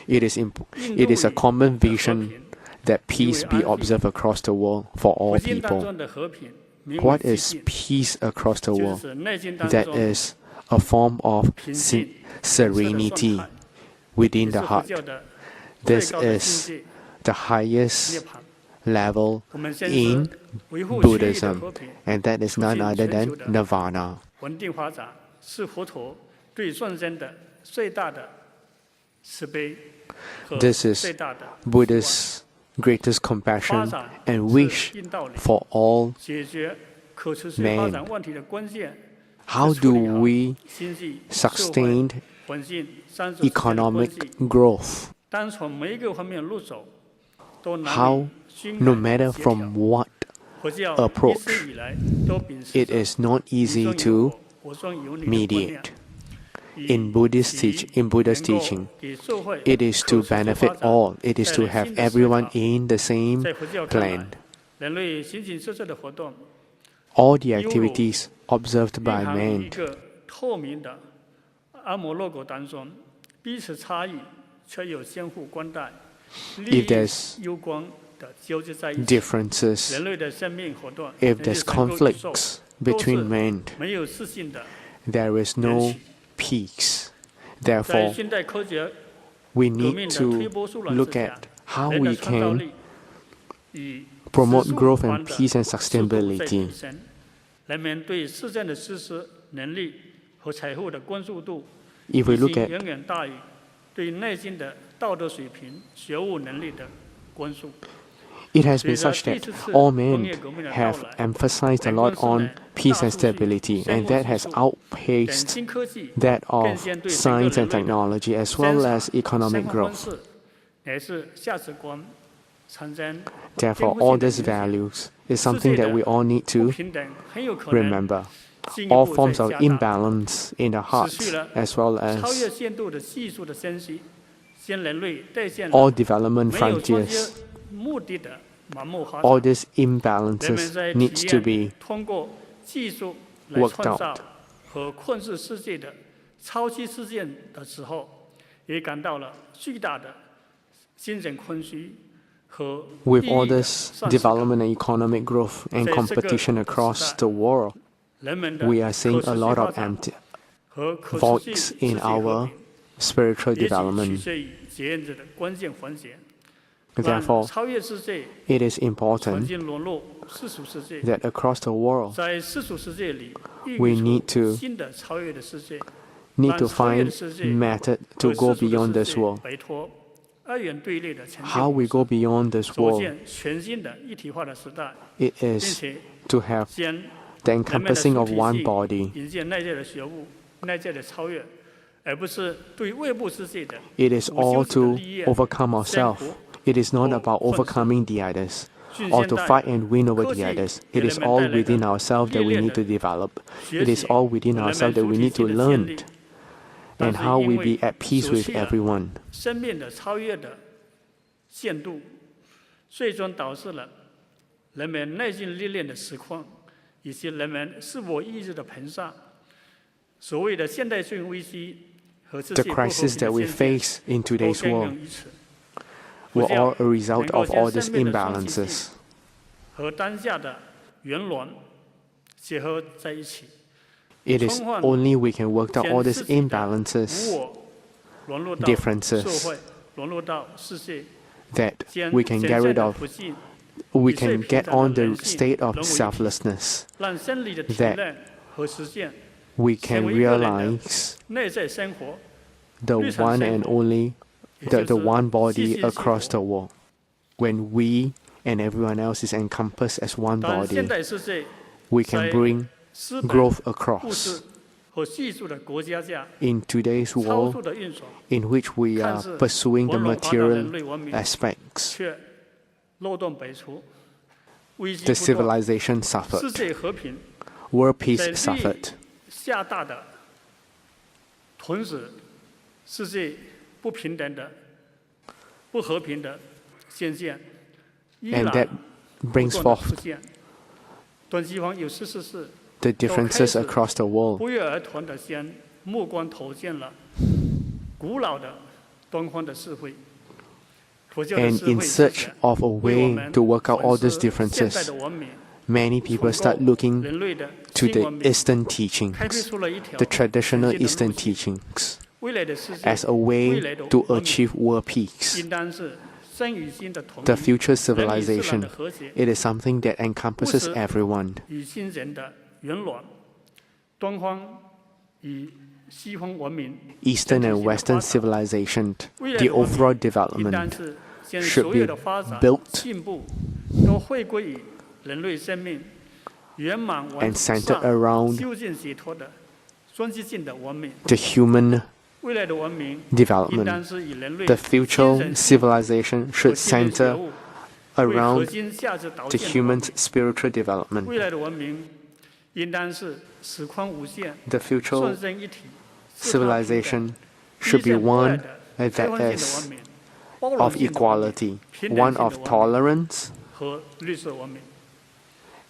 It is a common vision that peace be observed across the world for all people. What is peace across the world? That is a form of serenity within the heart. This is the highest level in Buddhism, and that is none other than nirvana. This is Buddha's greatest compassion and wish for all men. How do we sustain economic growth? How, no matter from what approach, it is not easy to mediate. In Buddha's teaching, it is to benefit all. It is to have everyone in the same plan. All the activities observed by man, if there's differences, if there's conflicts between men, there is no peace. Therefore, we need to look at how we can promote growth and peace and sustainability. If we look at it has been such that all men have emphasized a lot on peace and stability, and that has outpaced that of science and technology as well as economic growth. Therefore, all these values is something that we all need to remember. All forms of imbalance in the heart, as well as all development frontiers, all these imbalances needs to be worked out. With all this development and economic growth and competition across the world, we are seeing a lot of empty voids in our spiritual development. Therefore, it is important that across the world, we need to find method to go beyond this world. How we go beyond this world, it is to have the encompassing of one body. It is all to overcome ourselves. It is not about overcoming the others or to fight and win over the others. It is all within ourselves that we need to develop. It is all within ourselves that we need to learn, and how we be at peace with everyone. The crisis that we face in today's world were all a result of all these imbalances. It is only we can work out all these imbalances, differences, that we can get rid of. We can get on the state of selflessness, that we can realize the one and only, the one body across the world. When we and everyone else is encompassed as one body, we can bring growth across. In today's world, in which we are pursuing the material aspects, the civilization suffered. World peace suffered. 下大的同时世界不平等的不和平的现象依 And 然 that 不 brings 断的 forth 出现。东西方有事事 the differences across the world. 不约而同的将目光投向了古老的东方的社会。And in search of a way to work out all these differences, many people start looking to the Eastern teachings, the traditional Eastern teachings, as a way to achieve world peace. The future civilization, it is something that encompasses everyone. 与新人的圆融，东方与西方文明 Eastern and Western civilization, the overall development should be built and centered around the human development. The future civilization should center around the human's spiritual development. The future civilization should be one that is of equality, one of tolerance,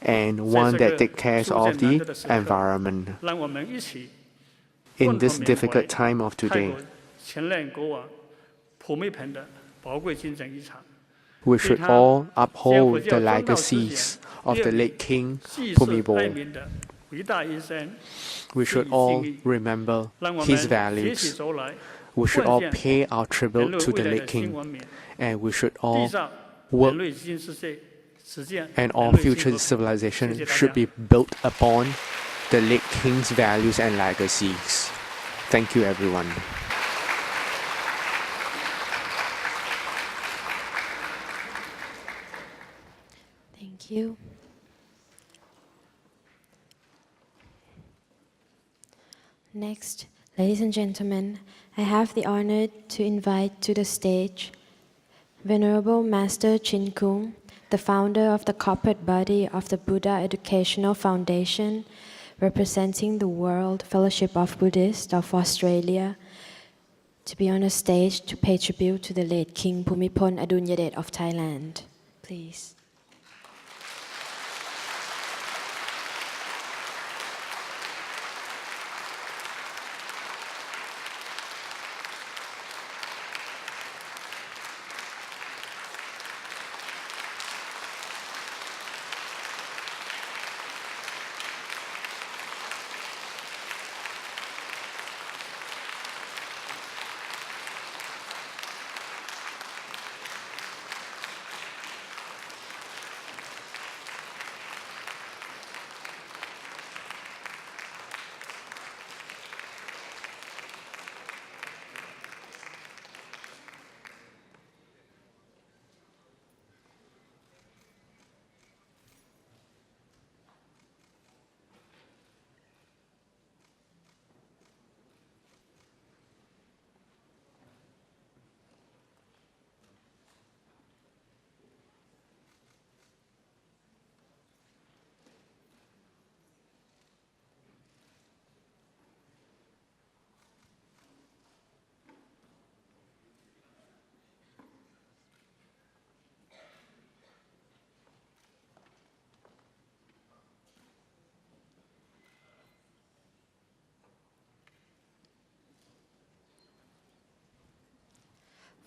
and one that takes care of the environment. In this difficult time of today, we should all uphold the legacies of the late King Bhumibol. We should all remember his values. We should all pay our tribute to the late king, and we should all work, and all future civilizations should be built upon the late king's values and legacies. Thank you, everyone. Thank you. Next, ladies and gentlemen, I have the honor to invite to the stage Venerable Master Chin Kung, the founder of the corporate body of the Buddha Educational Foundation, representing the World Fellowship of Buddhists of Australia, to be on the stage to pay tribute to the late King Bhumibol Adulyadej of Thailand. Please.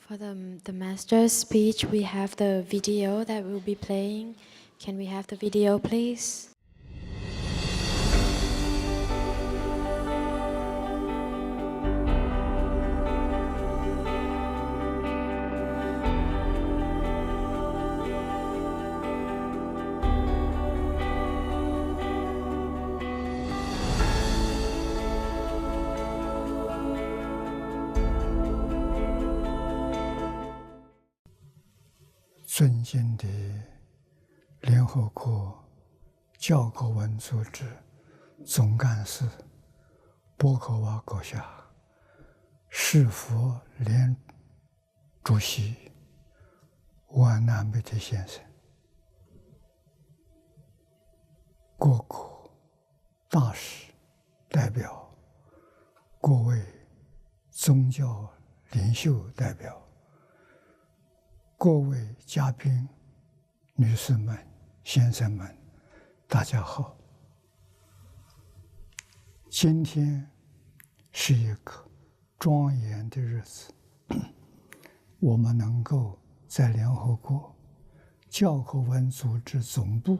For the master's speech, we have the video that will be playing. Can we have the video, please? 尊敬的联合国教科文组织总干事波克瓦阁下、世佛联主席万难贝特先生、各国大使、代表、各位宗教领袖代表、各位嘉宾、女士们、先生们，大家好。今天是一个庄严的日子，我们能够在联合国教科文组织总部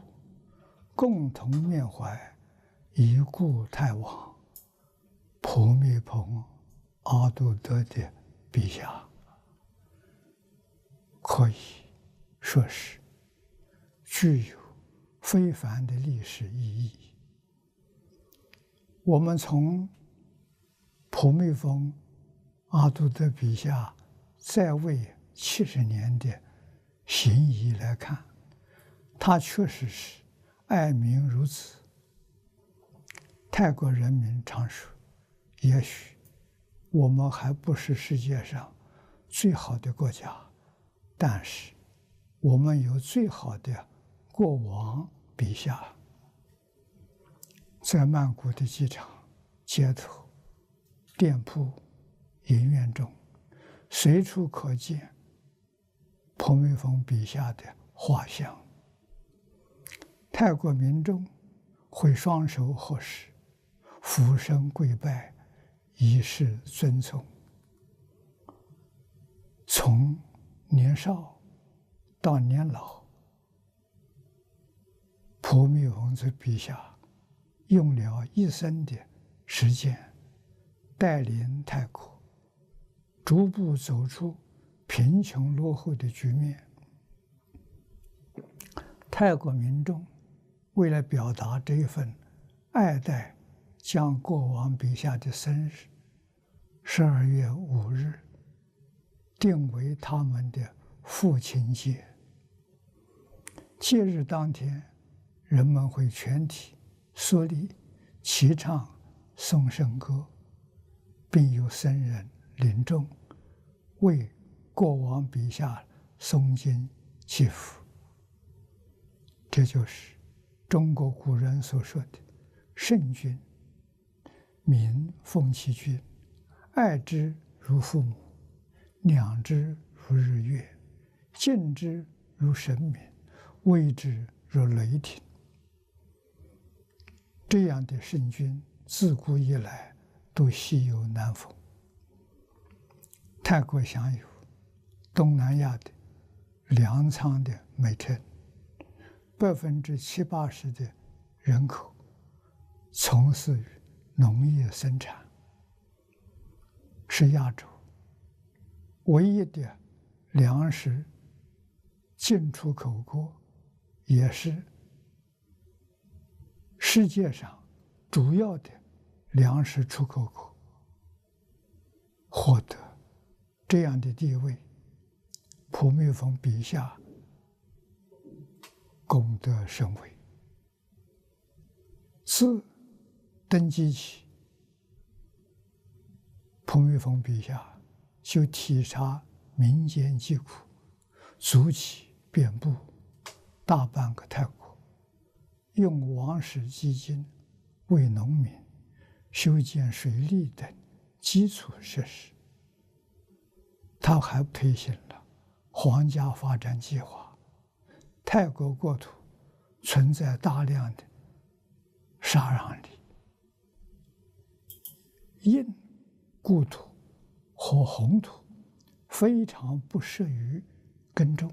共同缅怀已故泰王普密蓬阿杜德的笔下，可以说是具有非凡的历史意义。我们从普密蓬阿杜德笔下在位70年的行仪来看，他确实是爱民如子。泰国人民常说，也许我们还不是世界上最好的国家，但是我们有最好的国王陛下。在曼谷的机场、街头、店铺、影院中，随处可见普密蓬笔下的画像。泰国民众会双手合十，俯身跪拜，以示尊崇。从年少到年老，普密蓬在笔下用了一生的时间，带领泰国逐步走出贫穷落后的局面。泰国民众为了表达这一份爱戴，将国王笔下的生日12月5日定为他们的父亲节。节日当天，人们会全体肃立，齐唱颂圣歌，并有僧人领众为国王笔下诵经祈福。这就是中国古人所说的圣君，民奉其君，爱之如父母，养之如日月，敬之如神明，畏之如雷霆。这样的圣君自古以来都稀有难逢。泰国享有东南亚的粮仓的美称，70%-80%的人口从事于农业生产，是亚洲唯一的粮食进出口国，也是世界上主要的粮食出口国。获得这样的地位，普密蓬笔下功德甚伟。自登基起，普密蓬笔下就体察民间疾苦，足迹遍布大半个泰国，用王室基金为农民修建水利等基础设施。他还推行了皇家发展计划。泰国国土存在大量的沙壤里，因故土和红土非常不适于耕种，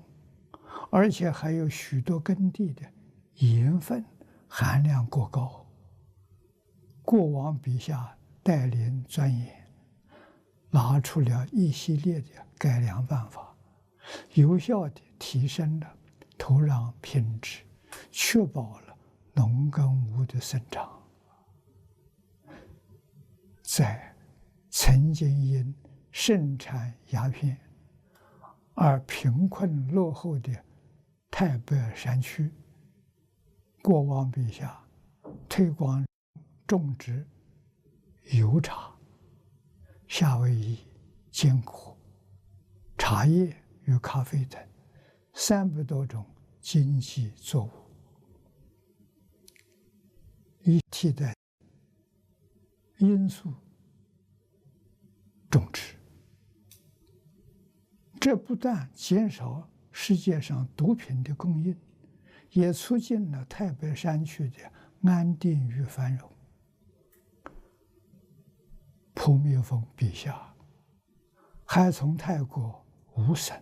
而且还有许多耕地的盐分含量过高。国王笔下带领钻研，拿出了一系列的改良办法，有效地提升了土壤品质，确保了农耕物的生长。在曾经因盛产鸦片而贫困落后的泰北山区，国王笔下推广种植油茶、夏威夷坚果、茶叶与咖啡等300多种经济作物，以替代罂粟种植，这不但减少世界上毒品的供应，也促进了太白山区的安定与繁荣。普密蓬陛下还从泰国五省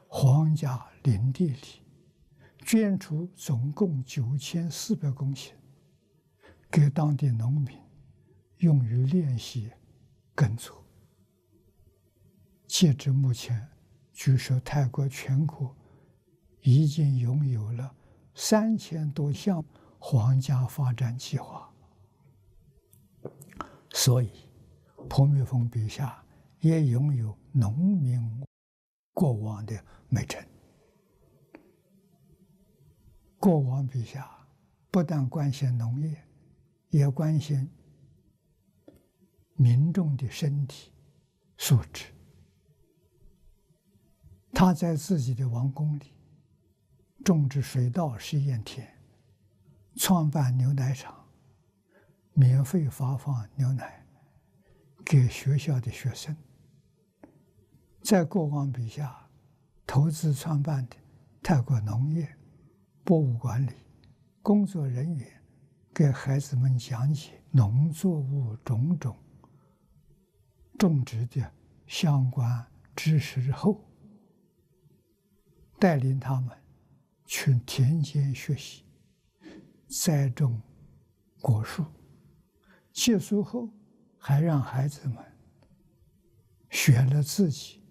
皇家林地里捐出总共9400公顷，给当地农民用于练习耕作。截至目前，据说泰国全国已经拥有了3000多项皇家发展计划。所以，普密蓬陛下也拥有农民国王的美称。国王陛下不但关心农业，也关心民众的身体素质。他在自己的王宫里种植水稻试验田，创办牛奶厂，免费发放牛奶给学校的学生。在国王陛下投资创办的泰国农业博物馆里，工作人员给孩子们讲解农作物种种种植的相关知识后，带领他们去田间学习，栽种果树。结束后，还让孩子们选了自己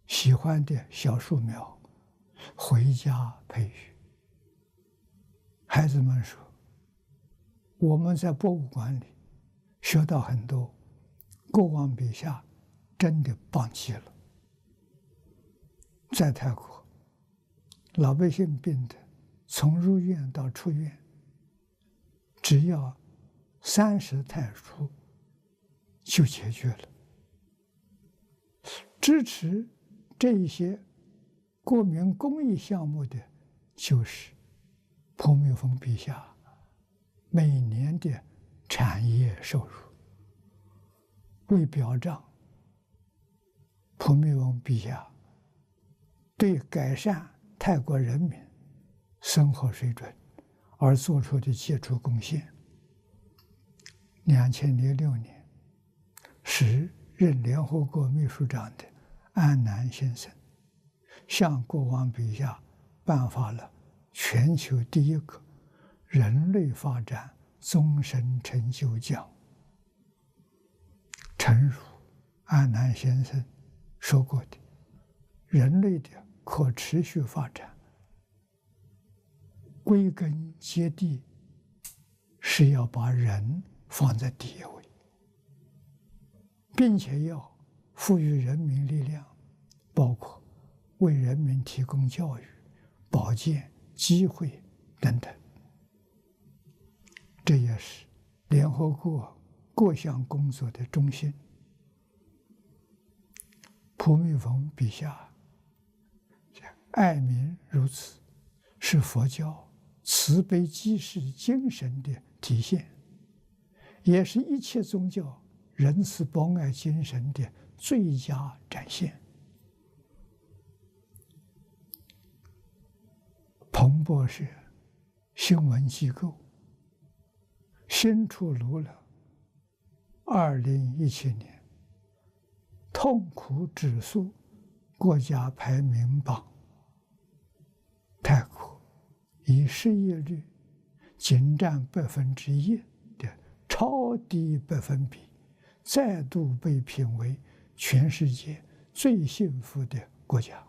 喜欢的小树苗，回家培育。孩子们说，我们在博物馆里学到很多，国王陛下真的棒极了。在泰国，老百姓病的从入院到出院，只要30泰铢就解决了。支持这一些国民公益项目的，就是普密蓬陛下每年的产业收入。为表彰普密蓬陛下对改善泰国人民生活水准而做出的杰出贡献，2006年，时任联合国秘书长的安南先生向国王陛下颁发了全球第一个人类发展终身成就奖。诚如安南先生说过的，人类的可持续发展归根结底是要把人放在第一位，并且要赋予人民力量，包括为人民提供教育、保健、机会等等。这也是联合国各项工作的中心。普密蓬陛下爱民如此，是佛教慈悲济世精神的体现，也是一切宗教仁慈博爱精神的最佳展现。彭博社新闻机构新出炉了2017年痛苦指数国家排名榜，泰国以失业率仅占1%的超低百分比，再度被评为全世界最幸福的国家。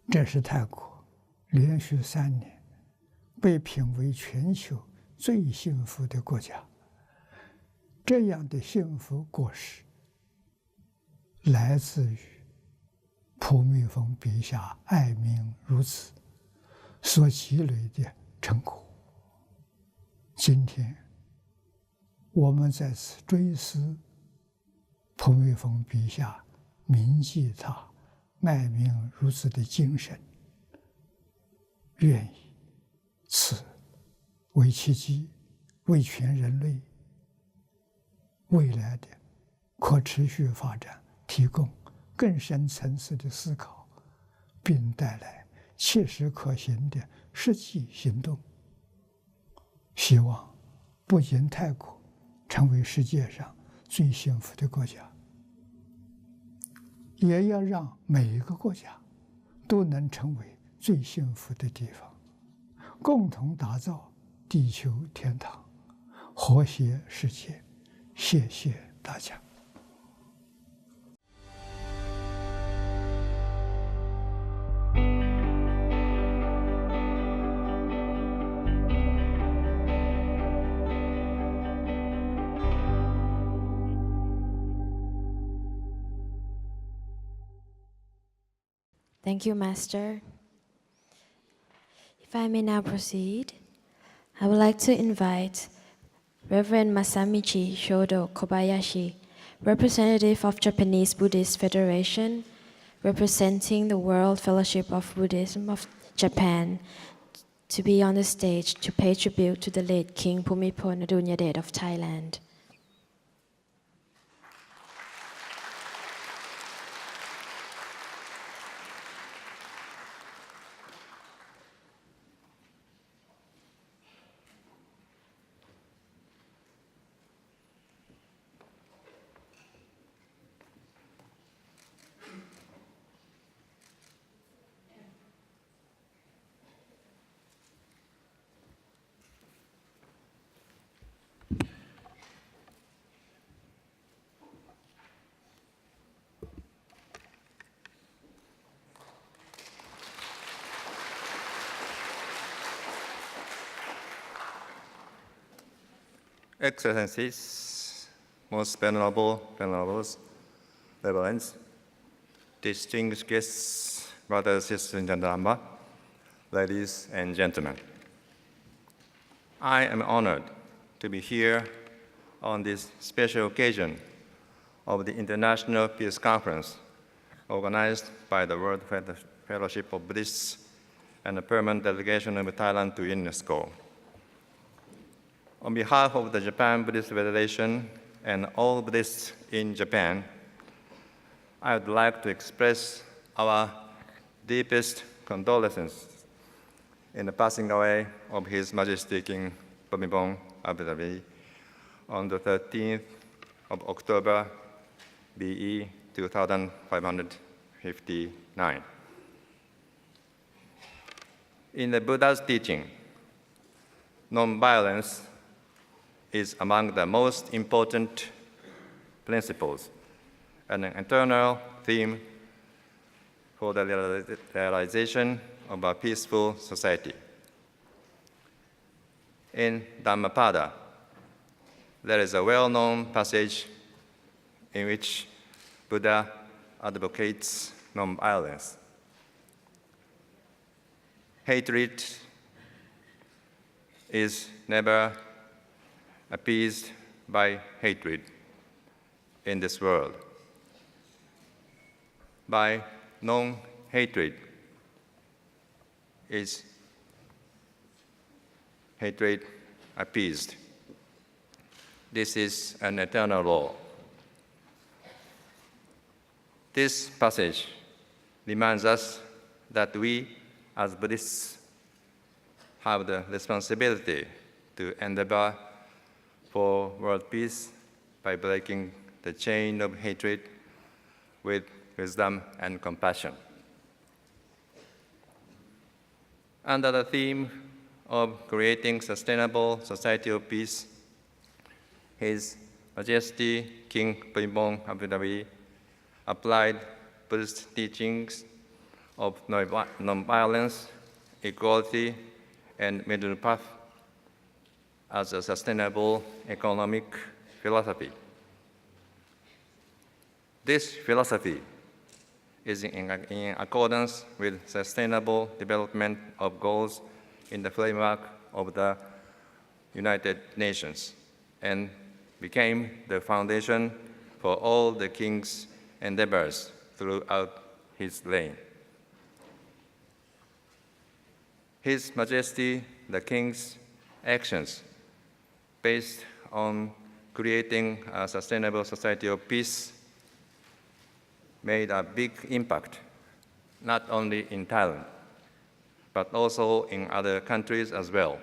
这是泰国连续3年被评为全球最幸福的国家。这样的幸福果实来自于普密蓬陛下爱民如子所积累的成果。今天我们在此追思普密蓬陛下，铭记他爱民如子的精神，愿以此为契机，为全人类未来的可持续发展提供更深层次的思考，并带来切实可行的实际行动。希望不仅泰国成为世界上最幸福的国家，也要让每一个国家都能成为最幸福的地方，共同打造地球天堂，和谐世界。谢谢大家。Thank you, Master. If I may now proceed, I would like to invite Reverend Masamichi Shodo Kobayashi, representative of Japanese Buddhist Federation, representing the World Fellowship of Buddhism of Japan, to be on the stage to pay tribute to the late King Bhumibol Adulyadej of Thailand. Excellencies, most venerables, reverends, distinguished guests, brothers, sisters, and gentlemen, ladies and gentlemen. I am honored to be here on this special occasion of the International Peace Conference organized by the World Fellowship of Buddhists and the Permanent Delegation of Thailand to UNESCO. On behalf of the Japan Buddhist Federation and all Buddhists in Japan, I would like to express our deepest condolences in the passing away of His Majesty King Bhumibol Adulyadej on the 13th of October, BE 2559. In the Buddha's teaching, nonviolence is among the most important principles and an eternal theme for the realization of a peaceful society. In Dhammapada, there is a well-known passage in which Buddha advocates nonviolence. Hatred is never appeased by hatred in this world. By non-hatred is hatred appeased. This is an eternal law. This passage reminds us that we, as Buddhists, have the responsibility to endeavor for world peace by breaking the chain of hatred with wisdom and compassion. Under the theme of creating sustainable society of peace, His Majesty King Bhumibol Adulyadej applied Buddhist teachings of nonviolence, equality, and middle path as a sustainable economic philosophy. This philosophy is in accordance with sustainable development of goals in the framework of the United Nations and became the foundation for all the king's endeavors throughout his reign. His Majesty the King's actions based on creating a sustainable society of peace made a big impact, not only in Thailand, but also in other countries as well.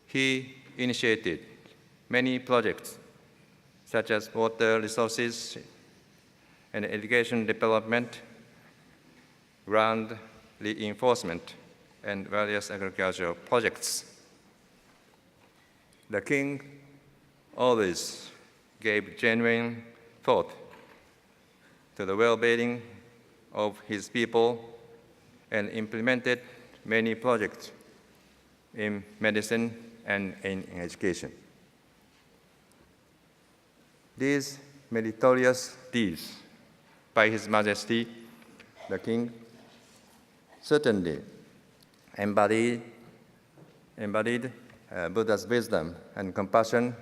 He initiated many projects, such as water resources and education development, ground reinforcement, and various agricultural projects. The king always gave genuine thought to the well-being of his people and implemented many projects in medicine and in education. These meritorious deeds by His Majesty, the King, certainly embodied Buddha's wisdom and compassion,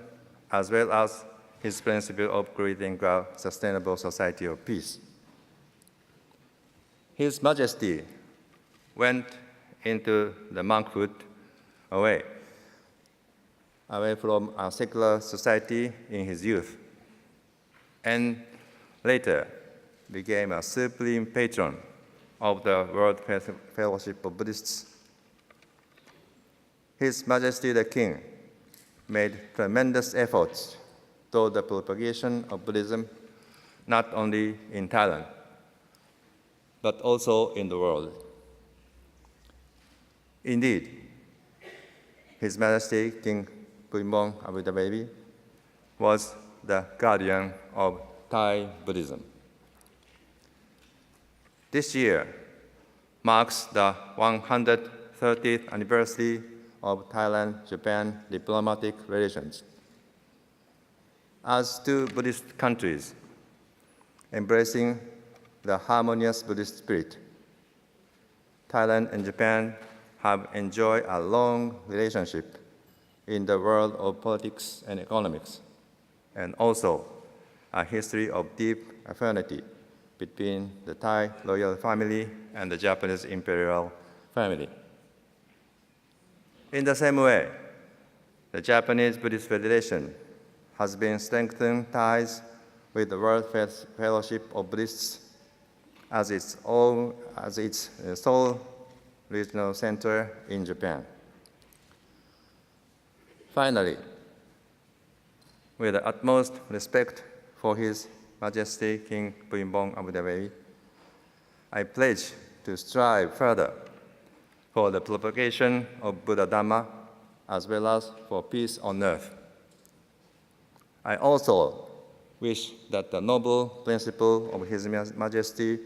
as well as his principle of creating a sustainable society of peace. His Majesty went into the monkhood away from a secular society in his youth, and later became a supreme patron of the World Fellowship of Buddhists. His Majesty the King made tremendous efforts toward the propagation of Buddhism, not only in Thailand, but also in the world. Indeed, His Majesty King Bhumibol Adulyadej was the guardian of Thai Buddhism. This year marks the 130th anniversary of Thailand-Japan diplomatic relations. As two Buddhist countries embracing the harmonious Buddhist spirit, Thailand and Japan have enjoyed a long relationship in the world of politics and economics, and also a history of deep affinity between the Thai royal family and the Japanese imperial family. In the same way, the Japanese Buddhist Federation has been strengthening ties with the World Fellowship of Buddhists as its sole regional center in Japan. Finally, with the utmost respect for His Majesty King Bhumibol Adulyadej, I pledge to strive further for the propagation of Buddha Dhamma as well as for peace on earth. I also wish that the noble principle of His Majesty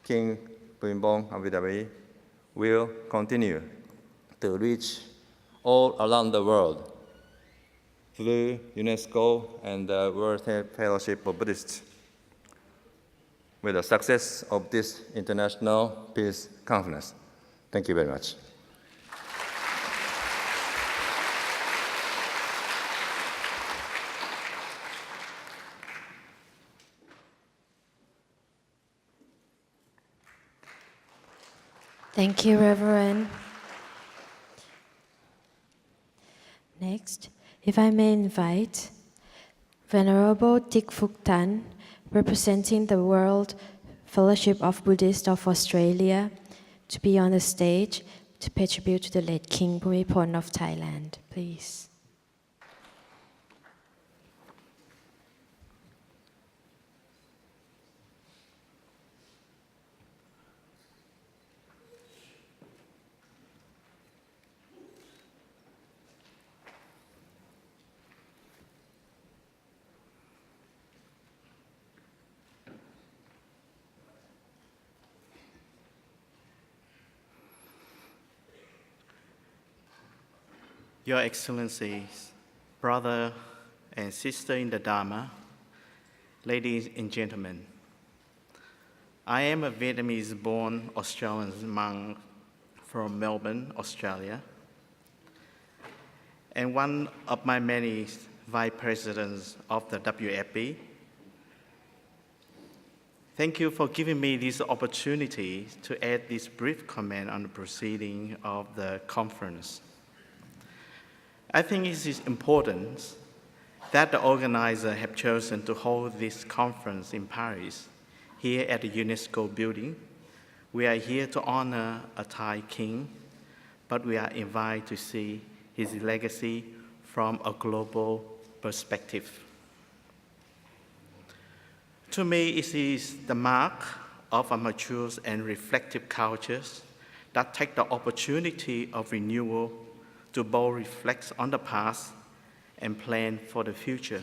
King Bhumibol Adulyadej will continue to reach all around the world through UNESCO and the World Fellowship of Buddhists, with the success of this International Peace Conference. Thank you very much. Thank you, Reverend. Next, if I may invite Venerable Tik Phuk Tan, representing the World Fellowship of Buddhists of Australia, to be on the stage to pay tribute to the late King Bhumibol of Thailand, please. Your Excellencies, brother and sister in the Dharma, ladies and gentlemen, I am a Vietnamese-born Australian monk from Melbourne, Australia, and one of my many vice presidents of the WFB. Thank you for giving me this opportunity to add this brief comment on the proceeding of the conference. I think it is important that the organizers have chosen to hold this conference in Paris, here at the UNESCO building. We are here to honor a Thai king, but we are invited to see his legacy from a global perspective. To me, it is the mark of a mature and reflective culture that take the opportunity of renewal to both reflect on the past and plan for the future.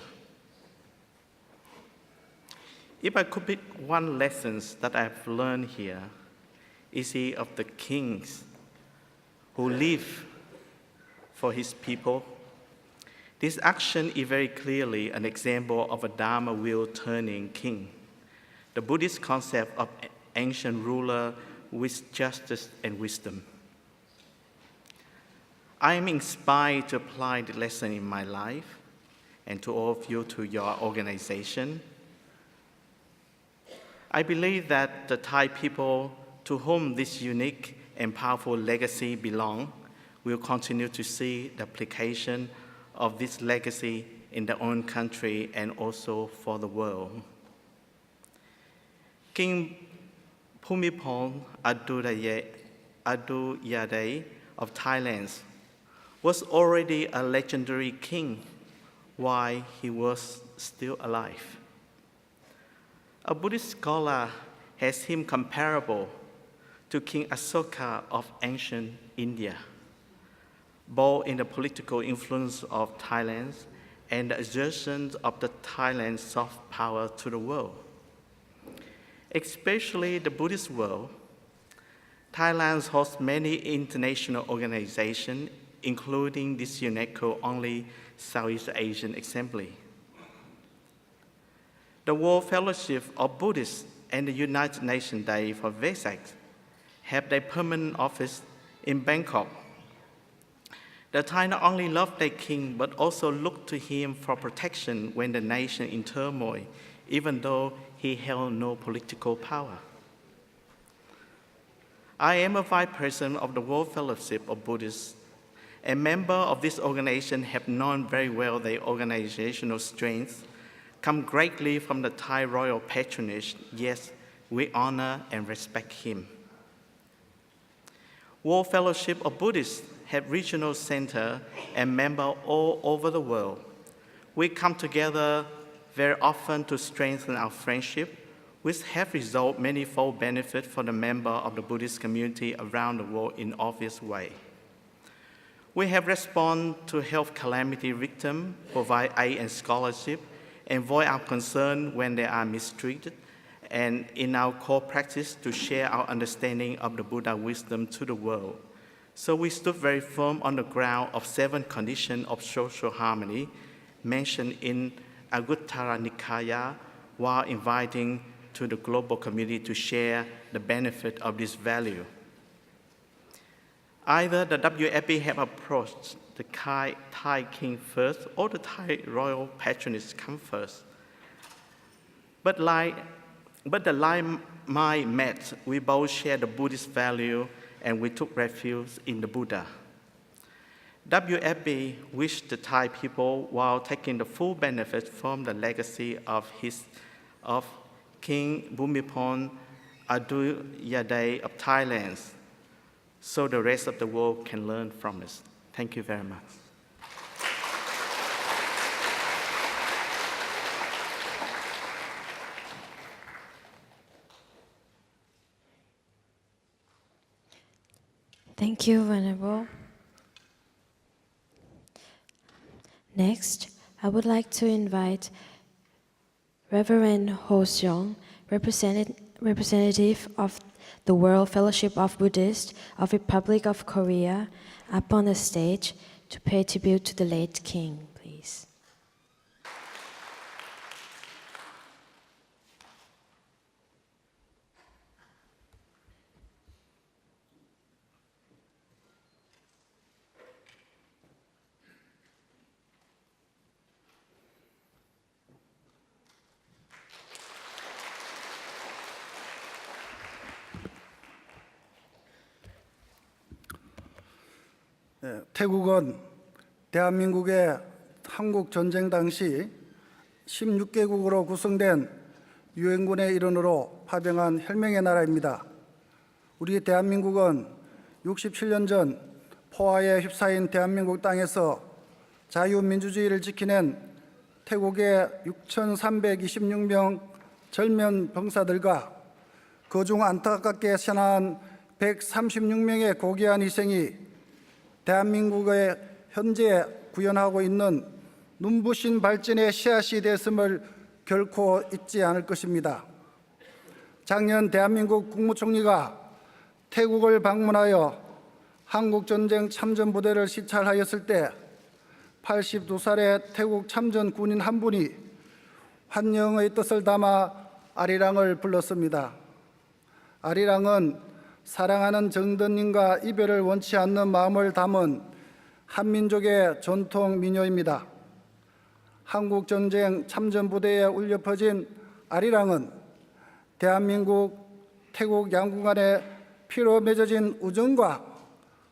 If I could pick one lesson that I've learned here, is he of the kings who live for his people. This action is very clearly an example of a Dharma wheel-turning king, the Buddhist concept of ancient ruler with justice and wisdom. I am inspired to apply the lesson in my life and to all of you, to your organization. I believe that the Thai people to whom this unique and powerful legacy belongs will continue to see the application of this legacy in their own country and also for the world. King Bhumibol Adulyadej of Thailand was already a legendary king while he was still alive. A Buddhist scholar has him comparable to King Asoka of ancient India, both in the political influence of Thailand and the exertion of the Thailand's soft power to the world. Especially the Buddhist world, Thailand hosts many international organizations, including this UNESCO-only Southeast Asian Assembly. The World Fellowship of Buddhists and the United Nations Day for Vesak have their permanent office in Bangkok. The Thai not only love their king, but also look to him for protection when the nation in turmoil, even though he held no political power. I am a vice president of the World Fellowship of Buddhists. A member of this organization have known very well their organizational strength come greatly from the Thai royal patronage. Yes, we honor and respect him. World Fellowship of Buddhists have regional centers and members all over the world. We come together very often to strengthen our friendship, which have resulted manifold benefit for the members of the Buddhist community around the world in obvious way. We have responded to health calamity victims, provide aid and scholarship, and voice our concern when they are mistreated, and in our core practice to share our understanding of the Buddha wisdom to the world. So we stood very firm on the ground of 7 conditions of social harmony mentioned in Anguttara Nikaya, while inviting to the global community to share the benefit of this value. Either the WFP have approached the Thai king first or the Thai royal patronage come first. But the line mind met, we both share the Buddhist value and we took refuge in the Buddha. WFP wished the Thai people, while taking the full benefit from the legacy of King Bhumibol Adulyadej of Thailand, so the rest of the world can learn from us. Thank you very much. Thank you, Venerable. Next, I would like to invite Reverend Ho Seong, representative of the World Fellowship of Buddhists of Republic of Korea, up on the stage to pay tribute to the late king, please. 태국은 대한민국의 한국 전쟁 당시 16개국으로 구성된 유엔군의 일원으로 파병한 혈맹의 나라입니다. 우리 대한민국은 67년 전 포화에 휩싸인 대한민국 땅에서 자유민주주의를 지켜낸 태국의 6,326명 절면 병사들과 그중 안타깝게 사망한 136명의 고귀한 희생이 대한민국의 현재 구현하고 있는 눈부신 발전의 씨앗이 됐음을 결코 잊지 않을 것입니다. 작년 대한민국 국무총리가 태국을 방문하여 한국전쟁 참전부대를 시찰하였을 때 82살의 태국 참전 군인 한 분이 환영의 뜻을 담아 아리랑을 불렀습니다. 아리랑은 사랑하는 정든님과 이별을 원치 않는 마음을 담은 한민족의 전통 민요입니다. 한국전쟁 참전부대에 울려 퍼진 아리랑은 대한민국, 태국 양국 간의 피로 맺어진 우정과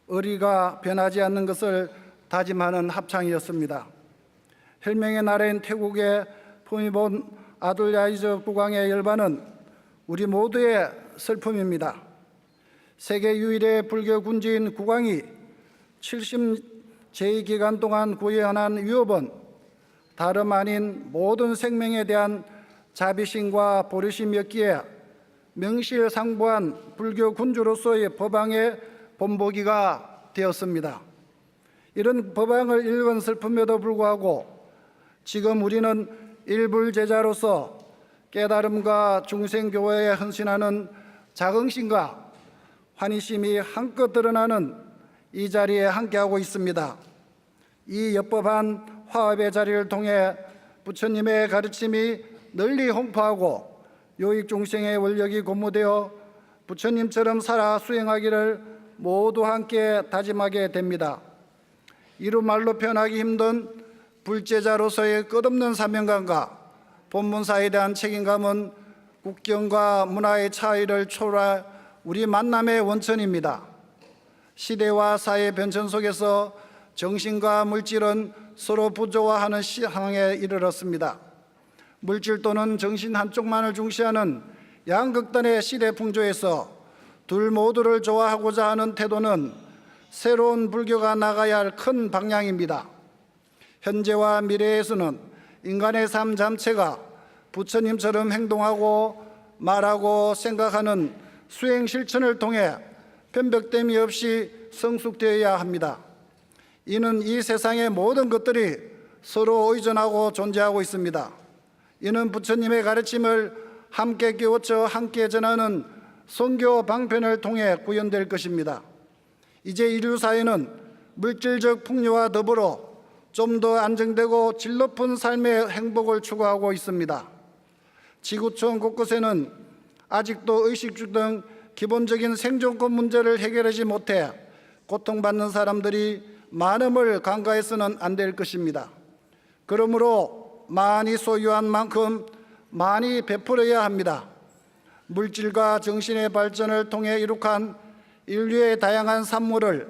의리가 변하지 않는 것을 다짐하는 합창이었습니다. 혈맹의 나라인 태국의 푸미본 아둘야이저 국왕의 열반은 우리 모두의 슬픔입니다. 세계 유일의 불교 군주인 국왕이 70제 기간 동안 구현한 위협은 다름 아닌 모든 생명에 대한 자비심과 보리심이었기에 명실상부한 불교 군주로서의 법왕의 본보기가 되었습니다. 이런 법왕을 읽은 슬픔에도 불구하고 지금 우리는 일불제자로서 깨달음과 중생교회에 헌신하는 자긍심과 환희심이 한껏 드러나는 이 자리에 함께하고 있습니다. 이 엽법한 화합의 자리를 통해 부처님의 가르침이 널리 홍포하고 요익 중생의 원력이 고무되어 부처님처럼 살아 수행하기를 모두 함께 다짐하게 됩니다. 이루 말로 표현하기 힘든 불제자로서의 끝없는 사명감과 본문사에 대한 책임감은 국경과 문화의 차이를 초월해 우리 만남의 원천입니다. 시대와 사회 변천 속에서 정신과 물질은 서로 부조화하는 상황에 이르렀습니다. 물질 또는 정신 한쪽만을 중시하는 양극단의 시대 풍조에서 둘 모두를 좋아하고자 하는 태도는 새로운 불교가 나가야 할 큰 방향입니다. 현재와 미래에서는 인간의 삶 자체가 부처님처럼 행동하고 말하고 생각하는 수행 실천을 통해 변벽됨이 없이 성숙되어야 합니다. 이는 이 세상의 모든 것들이 서로 의존하고 존재하고 있습니다. 이는 부처님의 가르침을 함께 깨우쳐 함께 전하는 선교 방편을 통해 구현될 것입니다. 이제 인류 사회는 물질적 풍요와 더불어 좀 더 안정되고 질 높은 삶의 행복을 추구하고 있습니다. 지구촌 곳곳에는 아직도 의식주 등 기본적인 생존권 문제를 해결하지 못해 고통받는 사람들이 많음을 간과해서는 안 될 것입니다. 그러므로 많이 소유한 만큼 많이 베풀어야 합니다. 물질과 정신의 발전을 통해 이룩한 인류의 다양한 산물을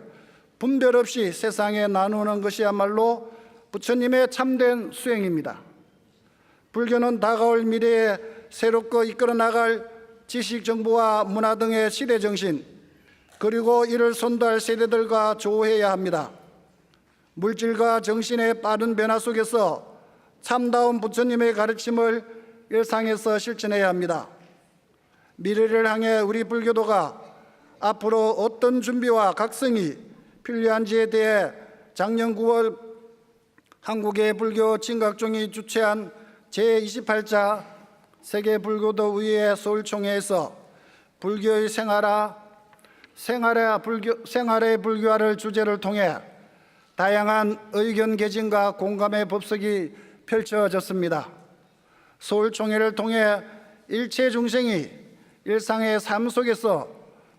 분별 없이 세상에 나누는 것이야말로 부처님의 참된 수행입니다. 불교는 다가올 미래에 새롭게 이끌어 나갈 지식 정보와 문화 등의 시대 정신, 그리고 이를 선도할 세대들과 조우해야 합니다. 물질과 정신의 빠른 변화 속에서 참다운 부처님의 가르침을 일상에서 실천해야 합니다. 미래를 향해 우리 불교도가 앞으로 어떤 준비와 각성이 필요한지에 대해 작년 9월 한국의 불교 진각종이 주최한 제28차 세계불교도의회 서울총회에서 불교의 생활의 불교화를 주제를 통해 다양한 의견 개진과 공감의 법석이 펼쳐졌습니다. 서울총회를 통해 일체 중생이 일상의 삶 속에서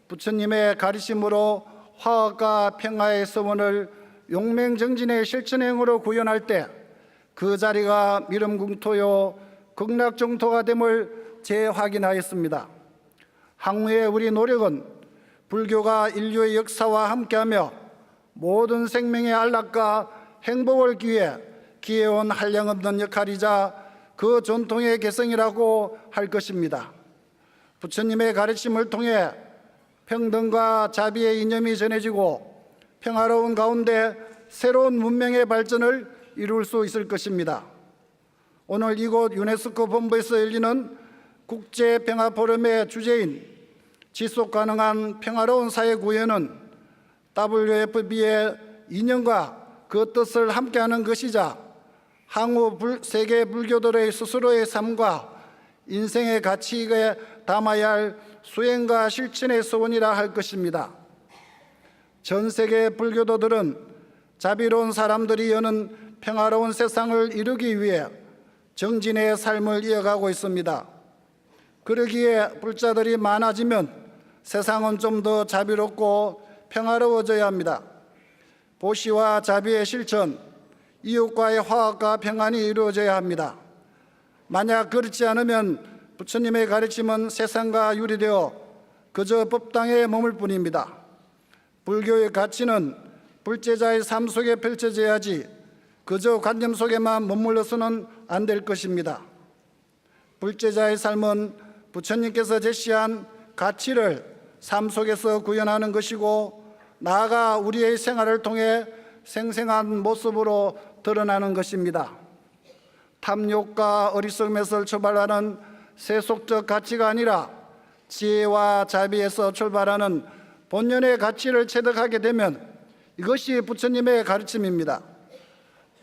부처님의 가르침으로 화합과 평화의 서원을 용맹정진의 실천행으로 구현할 때 그 자리가 미름궁토요 극락정토가 됨을 재확인하였습니다. 향후의 우리 노력은 불교가 인류의 역사와 함께하며 모든 생명의 안락과 행복을 기해온 한량없는 역할이자 그 전통의 개성이라고 할 것입니다. 부처님의 가르침을 통해 평등과 자비의 이념이 전해지고 평화로운 가운데 새로운 문명의 발전을 이룰 수 있을 것입니다. 오늘 이곳 유네스코 본부에서 열리는 국제평화포럼의 주제인 지속가능한 평화로운 사회 구현은 WFB의 이념과 그 뜻을 함께하는 것이자 향후 세계 불교도의 스스로의 삶과 인생의 가치에 담아야 할 수행과 실천의 소원이라 할 것입니다. 전 세계 불교도들은 자비로운 사람들이 여는 평화로운 세상을 이루기 위해 정진의 삶을 이어가고 있습니다. 그러기에 불자들이 많아지면 세상은 좀 더 자비롭고 평화로워져야 합니다. 보시와 자비의 실천, 이웃과의 화합과 평안이 이루어져야 합니다. 만약 그렇지 않으면 부처님의 가르침은 세상과 유리되어 그저 법당에 머물 뿐입니다. 불교의 가치는 불제자의 삶 속에 펼쳐져야지 그저 관념 속에만 머물러서는 안 될 것입니다. 불제자의 삶은 부처님께서 제시한 가치를 삶 속에서 구현하는 것이고 나아가 우리의 생활을 통해 생생한 모습으로 드러나는 것입니다. 탐욕과 어리석음에서 출발하는 세속적 가치가 아니라 지혜와 자비에서 출발하는 본연의 가치를 체득하게 되면 이것이 부처님의 가르침입니다.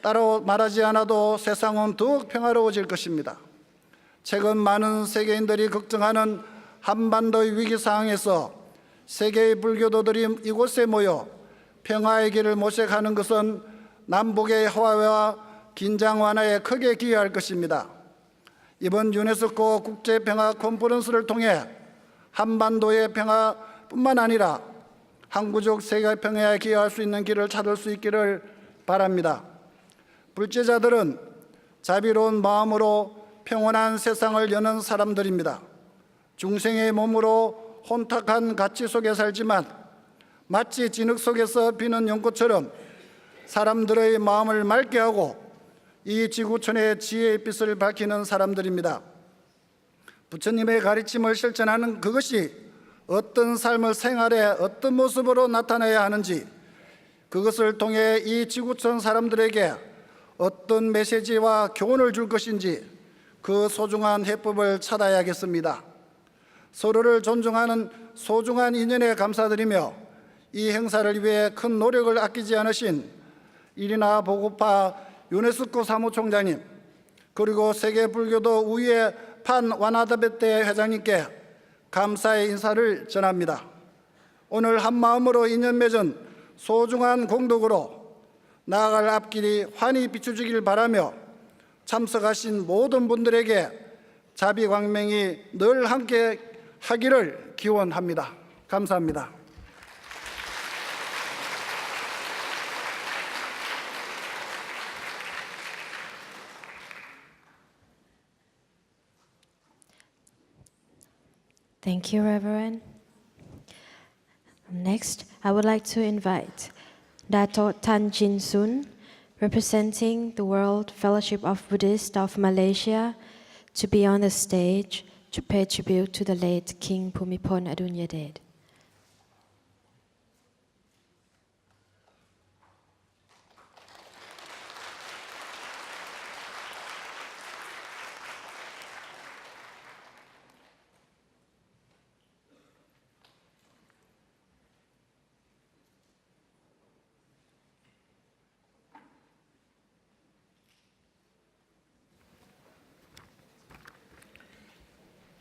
따로 말하지 않아도 세상은 더욱 평화로워질 것입니다. 최근 많은 세계인들이 걱정하는 한반도의 위기 상황에서 세계의 불교도들이 이곳에 모여 평화의 길을 모색하는 것은 남북의 화해와 긴장 완화에 크게 기여할 것입니다. 이번 유네스코 국제평화 컨퍼런스를 통해 한반도의 평화뿐만 아니라 항구적 세계 평화에 기여할 수 있는 길을 찾을 수 있기를 바랍니다. 불제자들은 자비로운 마음으로 평온한 세상을 여는 사람들입니다. 중생의 몸으로 혼탁한 가치 속에 살지만 마치 진흙 속에서 피는 연꽃처럼 사람들의 마음을 맑게 하고 이 지구촌의 지혜의 빛을 밝히는 사람들입니다. 부처님의 가르침을 실천하는 그것이 어떤 삶을 생활에 어떤 모습으로 나타나야 하는지, 그것을 통해 이 지구촌 사람들에게 어떤 메시지와 교훈을 줄 것인지 그 소중한 해법을 찾아야겠습니다. 서로를 존중하는 소중한 인연에 감사드리며 이 행사를 위해 큰 노력을 아끼지 않으신 이리나 보고파 유네스코 사무총장님, 그리고 세계불교도 우위의 판 와나다베테 회장님께 감사의 인사를 전합니다. 오늘 한마음으로 인연 맺은 소중한 공덕으로 나아갈 앞길이 환히 비춰지길 바라며 참석하신 모든 분들에게 자비광명이 늘 함께 하기를 기원합니다. 감사합니다. Thank you, Reverend. Next, I would like to invite Dato' Tan Jin Sun, representing the World Fellowship of Buddhists of Malaysia, to be on the stage to pay tribute to the late King Bhumibol Adulyadej.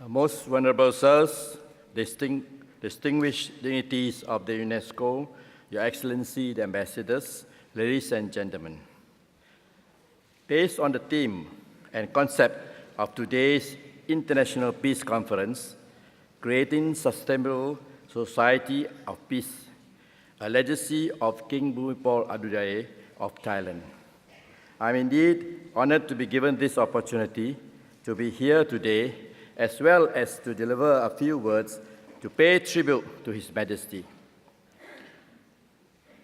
Most Venerable Sirs, distinguished dignities of the UNESCO, Your Excellency the Ambassadors, ladies and gentlemen. Based on the theme and concept of today's International Peace Conference, Creating Sustainable Society of Peace, a legacy of King Bhumibol Adulyadej of Thailand, I'm indeed honored to be given this opportunity to be here today, as well as to deliver a few words to pay tribute to His Majesty.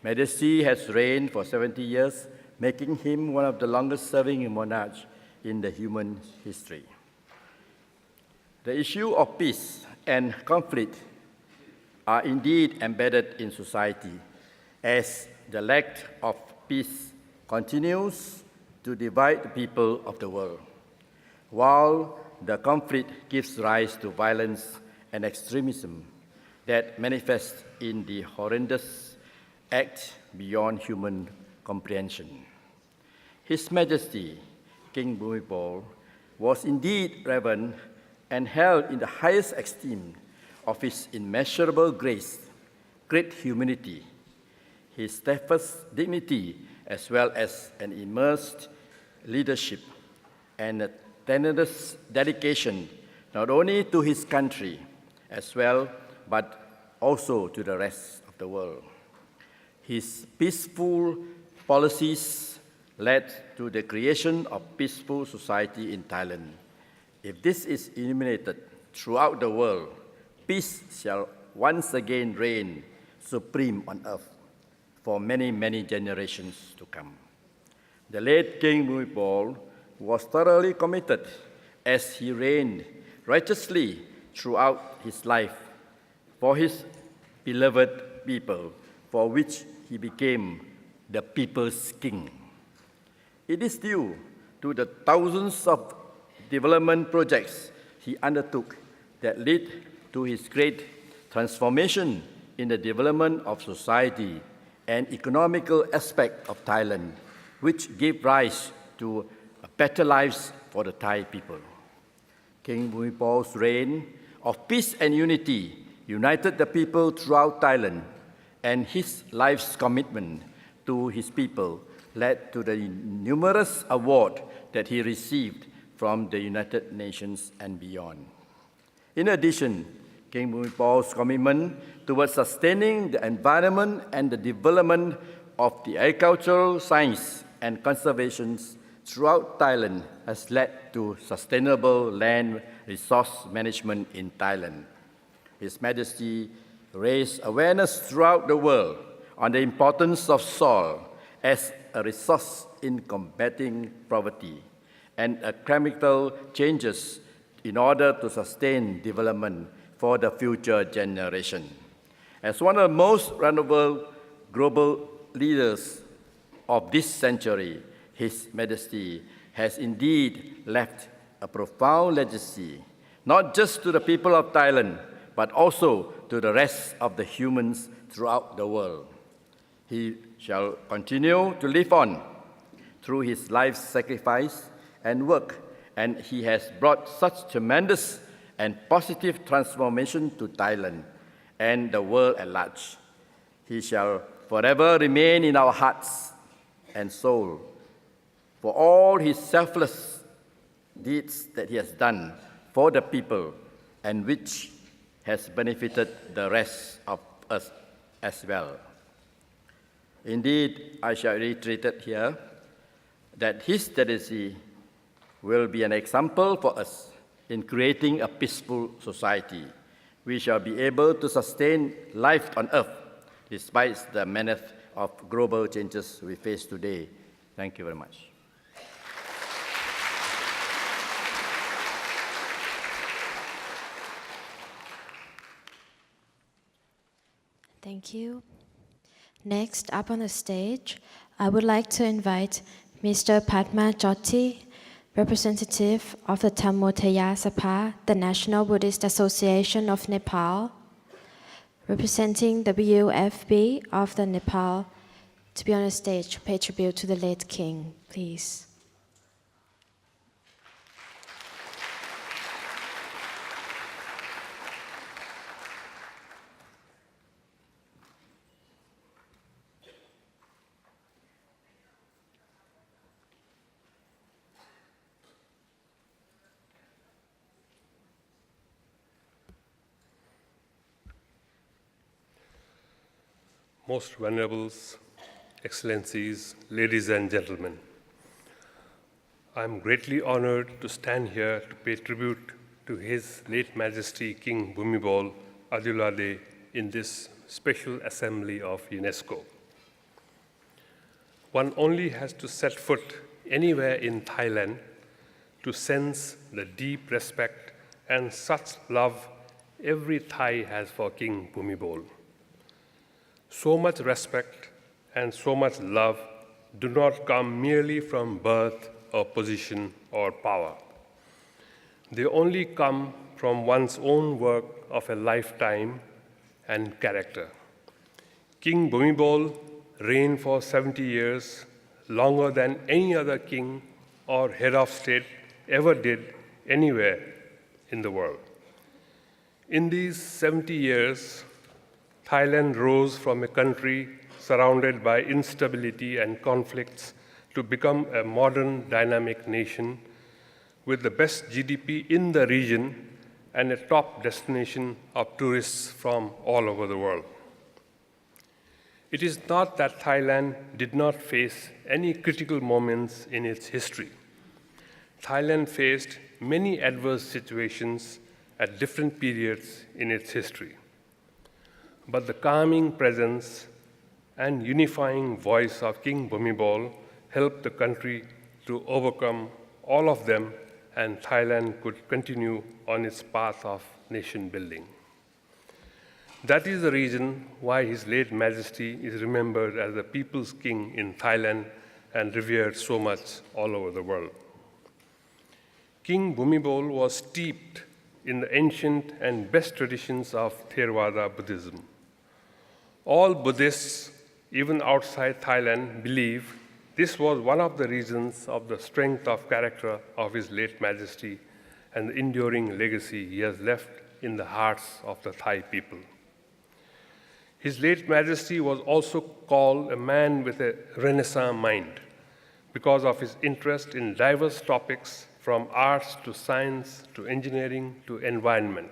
Majesty has reigned for 70 years making him one of the longest-serving monarchs in the human history. The issue of peace and conflict are indeed embedded in society, as the lack of peace continues to divide the people of the world, while the conflict gives rise to violence and extremism that manifest in the horrendous acts beyond human comprehension. His Majesty, King Bhumibol, was indeed revered and held in the highest esteem of his immeasurable grace, great humility, his steadfast dignity, as well as an immersed leadership and a tenacious dedication not only to his country as well, but also to the rest of the world. His peaceful policies led to the creation of peaceful society in Thailand. If this is illuminated throughout the world, peace shall once again reign supreme on earth for many, many generations to come. The late King Bhumibol was thoroughly committed as he reigned righteously throughout his life for his beloved people, for which he became the people's king. It is due to the thousands of development projects he undertook that led to his great transformation in the development of society and economical aspect of Thailand, which gave rise to better lives for the Thai people. King Bhumibol's reign of peace and unity united the people throughout Thailand, and his life's commitment to his people led to the numerous awards that he received from the United Nations and beyond. In addition, King Bhumibol's commitment towards sustaining the environment and the development of the agricultural science and conservation throughout Thailand has led to sustainable land resource management in Thailand. His Majesty raised awareness throughout the world on the importance of soil as a resource in combating poverty and chemical changes in order to sustain development for the future generation. As one of the most renewable global leaders of this century, His Majesty has indeed left a profound legacy, not just to the people of Thailand, but also to the rest of the humans throughout the world. He shall continue to live on through his life's sacrifice and work, and he has brought such tremendous and positive transformation to Thailand and the world at large. He shall forever remain in our hearts and soul for all his selfless deeds that he has done for the people and which has benefited the rest of us as well. Indeed, I shall reiterate it here that his legacy will be an example for us in creating a peaceful society. We shall be able to sustain life on earth despite the menace of global changes we face today. Thank you very much. Thank you. Next up on the stage, I would like to invite Mr. Padma Jyoti, representative of the Tamotaya Sabha, the National Buddhist Association of Nepal, representing the WFB of the Nepal, to be on the stage to pay tribute to the late king, please. Most venerables, excellencies, ladies and gentlemen, I am greatly honored to stand here to pay tribute to His late Majesty King Bhumibol Adulyadej in this special assembly of UNESCO. One only has to set foot anywhere in Thailand to sense the deep respect and such love every Thai has for King Bhumibol. So much respect and so much love do not come merely from birth or position or power. They only come from one's own work of a lifetime and character. King Bhumibol reigned for 70 years, longer than any other king or head of state ever did anywhere in the world. In these 70 years, Thailand rose from a country surrounded by instability and conflicts to become a modern, dynamic nation with the best GDP in the region and a top destination of tourists from all over the world. It is not that Thailand did not face any critical moments in its history. Thailand faced many adverse situations at different periods in its history. But the calming presence and unifying voice of King Bhumibol helped the country to overcome all of them, and Thailand could continue on its path of nation building. That is the reason why His late Majesty is remembered as the people's king in Thailand and revered so much all over the world. King Bhumibol was steeped in the ancient and best traditions of Theravada Buddhism. All Buddhists, even outside Thailand, believe this was one of the reasons of the strength of character of His late Majesty and the enduring legacy he has left in the hearts of the Thai people. His late Majesty was also called a man with a Renaissance mind because of his interest in diverse topics from arts to science to engineering to environment.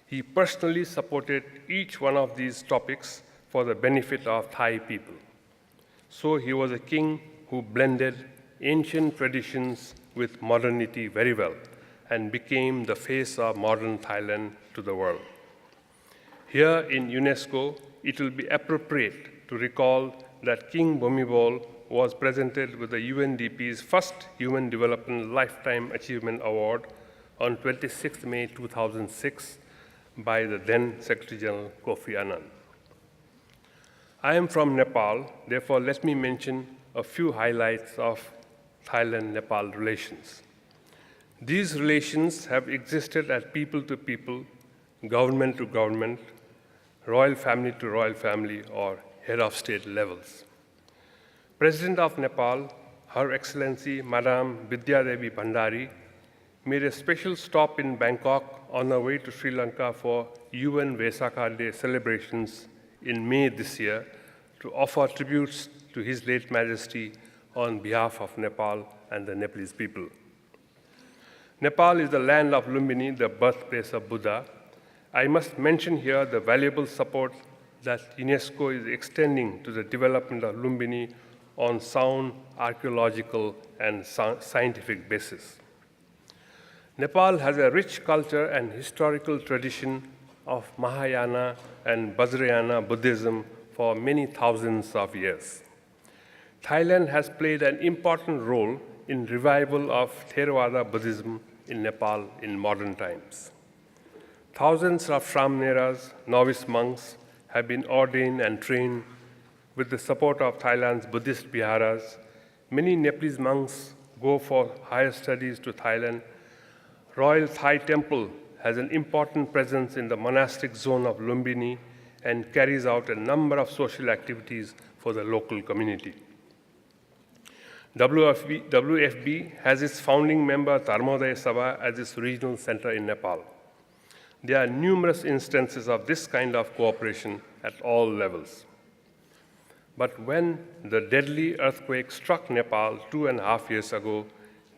He personally supported each one of these topics for the benefit of Thai people. So he was a king who blended ancient traditions with modernity very well and became the face of modern Thailand to the world. Here in UNESCO, it will be appropriate to recall that King Bhumibol was presented with the UNDP's first Human Development Lifetime Achievement Award on 26 May 2006 by the then Secretary General Kofi Annan. I am from Nepal, therefore let me mention a few highlights of Thailand-Nepal relations. These relations have existed at people to people, government to government, royal family to royal family, or head of state levels. President of Nepal, Her Excellency Madam Vidyadevi Bhandari, made a special stop in Bangkok on her way to Sri Lanka for UN Vesakha Day celebrations in May this year to offer tributes to His late Majesty on behalf of Nepal and the Nepalese people. Nepal is the land of Lumbini, the birthplace of Buddha. I must mention here the valuable support that UNESCO is extending to the development of Lumbini on sound archaeological and scientific basis. Nepal has a rich culture and historical tradition of Mahayana and Vajrayana Buddhism for many thousands of years. Thailand has played an important role in revival of Theravada Buddhism in Nepal in modern times. Thousands of Shramneras, novice monks, have been ordained and trained with the support of Thailand's Buddhist Biharas. Many Nepalese monks go for higher studies to Thailand. Royal Thai Temple has an important presence in the monastic zone of Lumbini and carries out a number of social activities for the local community. WFB has its founding member Dharmodaya Sabha as its regional center in Nepal. There are numerous instances of this kind of cooperation at all levels. But when the deadly earthquake struck Nepal 2.5 years ago,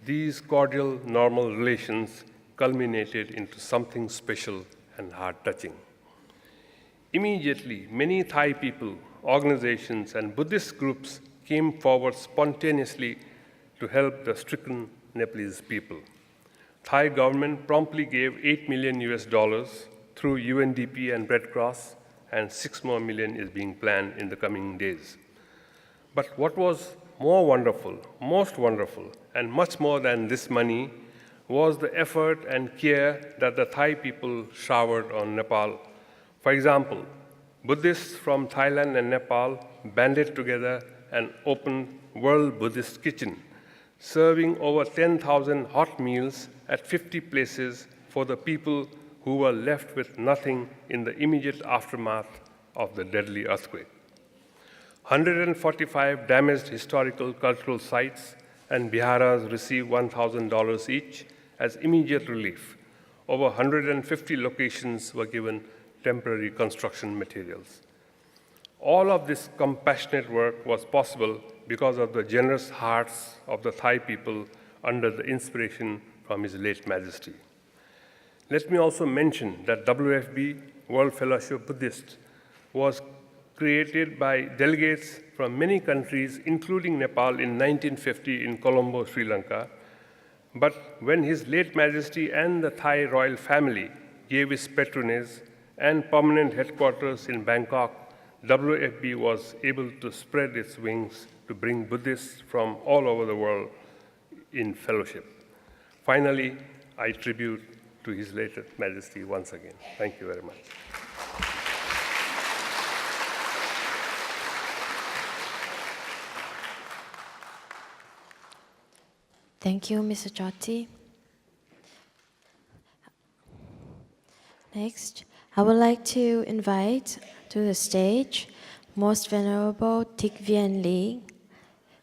these cordial, normal relations culminated into something special and heart-touching. Immediately, many Thai people, organizations, and Buddhist groups came forward spontaneously to help the stricken Nepalese people. Thai government promptly gave $8 million through UNDP and Red Cross, and $6 more million is being planned in the coming days. But what was more wonderful, most wonderful, and much more than this money was the effort and care that the Thai people showered on Nepal. For example, Buddhists from Thailand and Nepal banded together and opened World Buddhist Kitchen, serving over 10,000 hot meals at 50 places for the people who were left with nothing in the immediate aftermath of the deadly earthquake. 145 damaged historical cultural sites and biharas received $1,000 each as immediate relief. Over 150 locations were given temporary construction materials. All of this compassionate work was possible because of the generous hearts of the Thai people under the inspiration from His late Majesty. Let me also mention that WFB, World Fellowship of Buddhists, was created by delegates from many countries, including Nepal in 1950 in Colombo, Sri Lanka. But when His late Majesty and the Thai royal family gave his patronage and permanent headquarters in Bangkok, WFB was able to spread its wings to bring Buddhists from all over the world in fellowship. Finally, I tribute to His late Majesty once again. Thank you very much. Thank you, Mr. Jyoti. Next, I would like to invite to the stage Most Venerable Thich Vien Ly,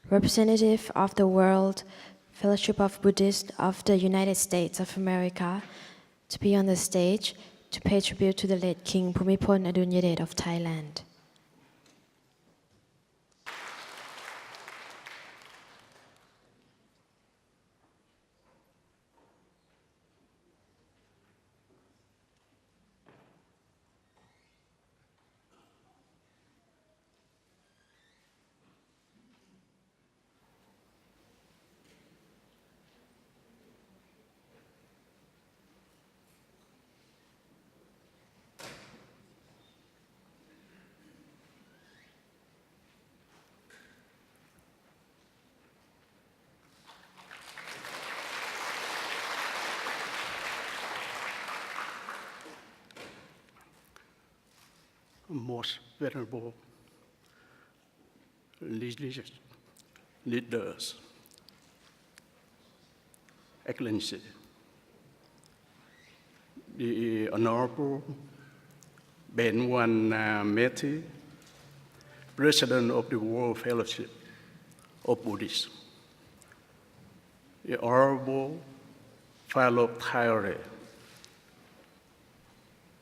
representative of the World Fellowship of Buddhists of the United States of America, to be on the stage to pay tribute to the late King Bhumibol Adulyadej of Thailand. Most venerable leaders, Excellency, the Honorable Ben Wan Meti, President of the World Fellowship of Buddhists, the Honorable Philip Thayore,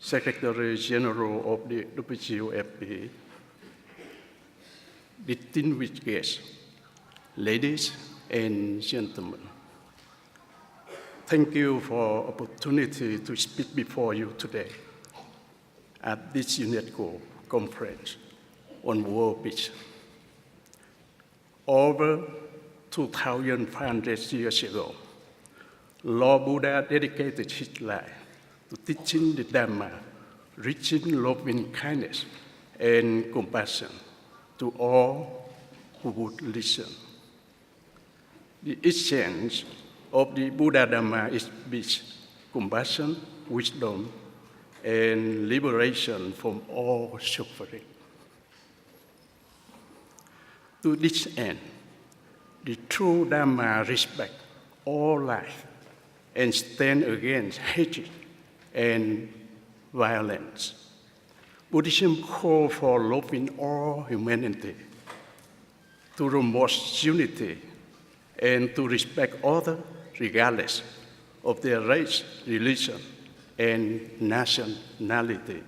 Secretary General of the WFP, distinguished guests, ladies and gentlemen. Thank you for the opportunity to speak before you today at this UNESCO conference on world peace. Over 2,500 years ago, Lord Buddha dedicated his life to teaching the Dhamma, reaching loving kindness and compassion to all who would listen. The essence of the Buddha Dhamma is peace, compassion, wisdom, and liberation from all suffering. To this end, the true Dhamma respects all life and stands against hatred and violence. Buddhism calls for loving all humanity, to promote unity, and to respect others regardless of their race, religion, and nationality.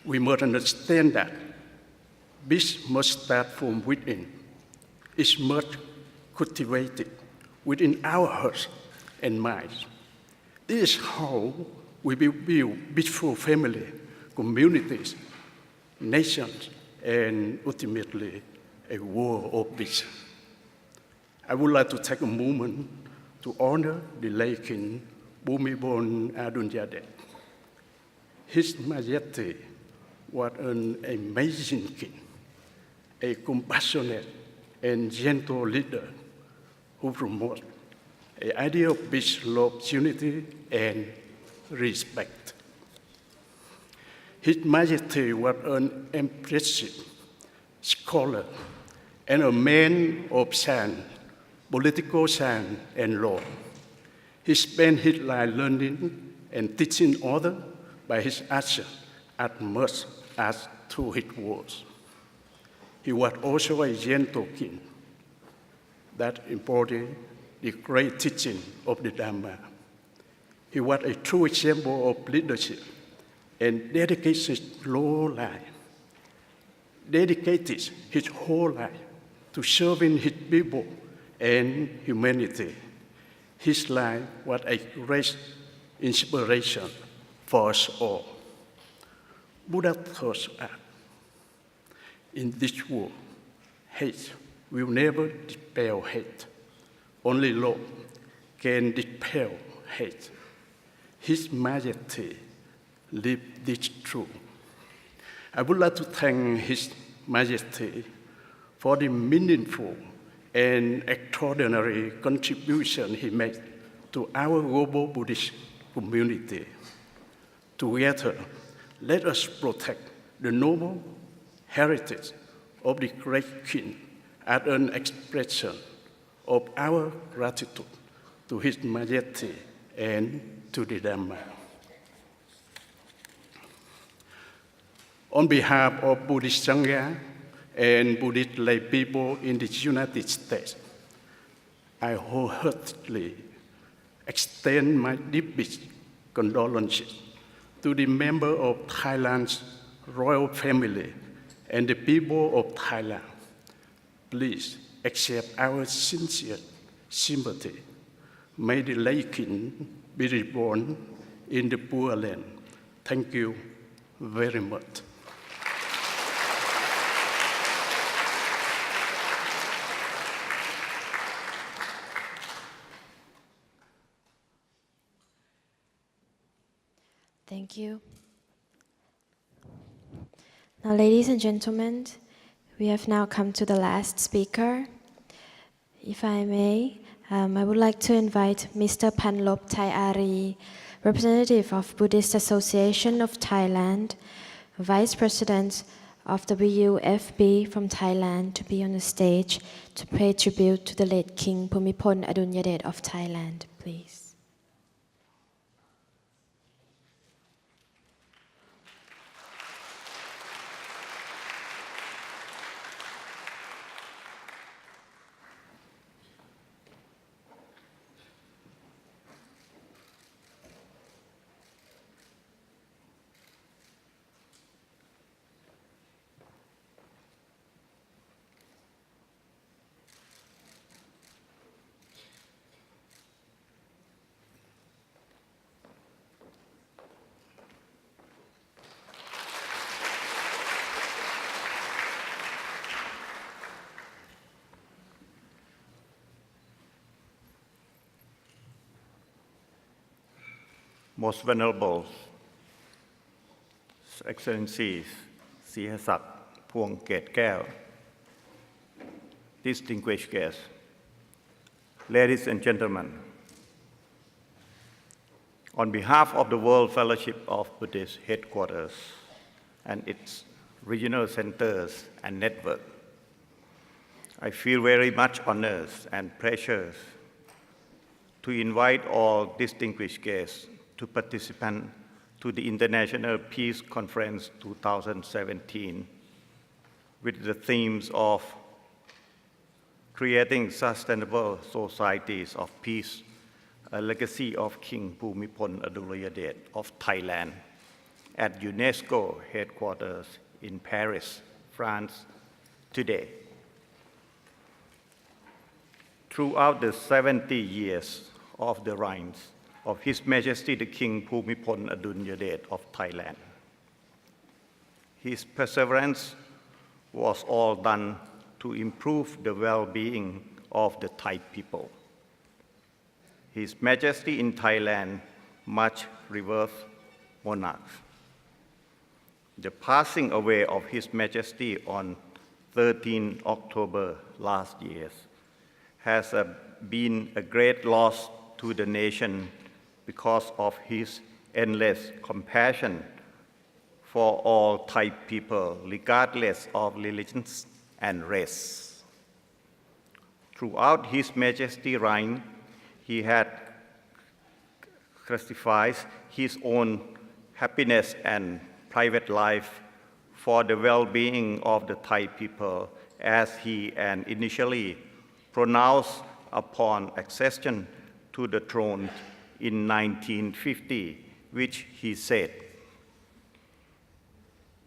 We must understand that peace must start from within. It must cultivated within our hearts and minds. This is how we will build peaceful family, communities, nations, and ultimately a world of peace. I would like to take a moment to honor the late King Bhumibol Adulyadej. His Majesty was an amazing king, a compassionate and gentle leader who promotes an idea of peace, love, unity, and respect. His Majesty was an impressive scholar and a man of science, political science, and law. He spent his life learning and teaching others by his actions as much as through his words. He was also a gentle king that embodied the great teaching of the Dharma. He was a true example of leadership and dedicated his whole life to serving his people and humanity. His life was a great inspiration for us all. Buddha taught us, in this world, hate will never dispel hate. Only love can dispel hate. His Majesty lived this truth. I would like to thank His Majesty for the meaningful and extraordinary contribution he made to our global Buddhist community. Together, let us protect the noble heritage of the great king as an expression of our gratitude to His Majesty and to the Dharma. On behalf of Buddhist Sangha and Buddhist lay people in the United States, I wholeheartedly extend my deepest condolences to the members of Thailand's royal family and the people of Thailand. Please accept our sincere sympathy. May the late king be reborn in the Poor Land. Thank you very much. Thank you. Now, ladies and gentlemen, we have now come to the last speaker. If I may, I would like to invite Mr. Panlop Thai Ari, representative of Buddhist Association of Thailand, Vice President of WFB from Thailand, to be on the stage to pay tribute to the late King Bhumibol Adulyadej of Thailand, please. Most Venerable Excellencies, Sihasak Phuong Ket Keo, distinguished guests, ladies and gentlemen, on behalf of the World Fellowship of Buddhist Headquarters and its regional centers and network, I feel very much honored and pleasure to invite all distinguished guests to participate to the International Peace Conference 2017 with the themes of Creating Sustainable Societies of Peace, a legacy of King Bhumibol Adulyadej of Thailand at UNESCO headquarters in Paris, France, today. Throughout the 70 years of the reign of His Majesty the King Bhumibol Adulyadej of Thailand, his perseverance was all done to improve the well-being of the Thai people. His Majesty in Thailand, much revered monarch. The passing away of His Majesty on 13 October last years, has been a great loss to the nation because of his endless compassion for all Thai people, regardless of religions and race. Throughout His Majesty's reign, he had sacrificed his own happiness and private life for the well-being of the Thai people, as he initially pronounced upon accession to the throne in 1950, which he said,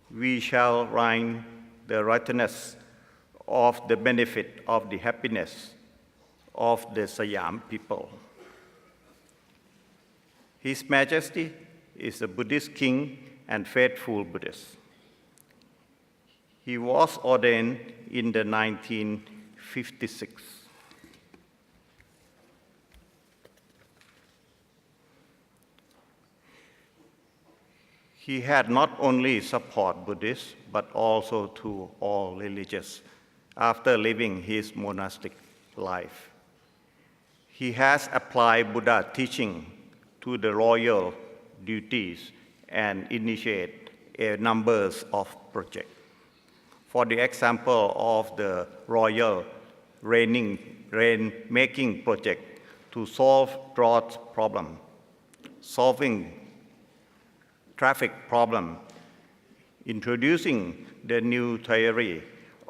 "We shall reign the righteousness of the benefit of the happiness of the Siam people." His Majesty is a Buddhist king and faithful Buddhist. He was ordained in the 1956. He had not only supported Buddhists, but also to all religions after living his monastic life. He has applied Buddha teaching to the royal duties and initiated a number of projects. For the example of the royal rain-making project to solve drought problem, solving traffic problem, introducing the new theory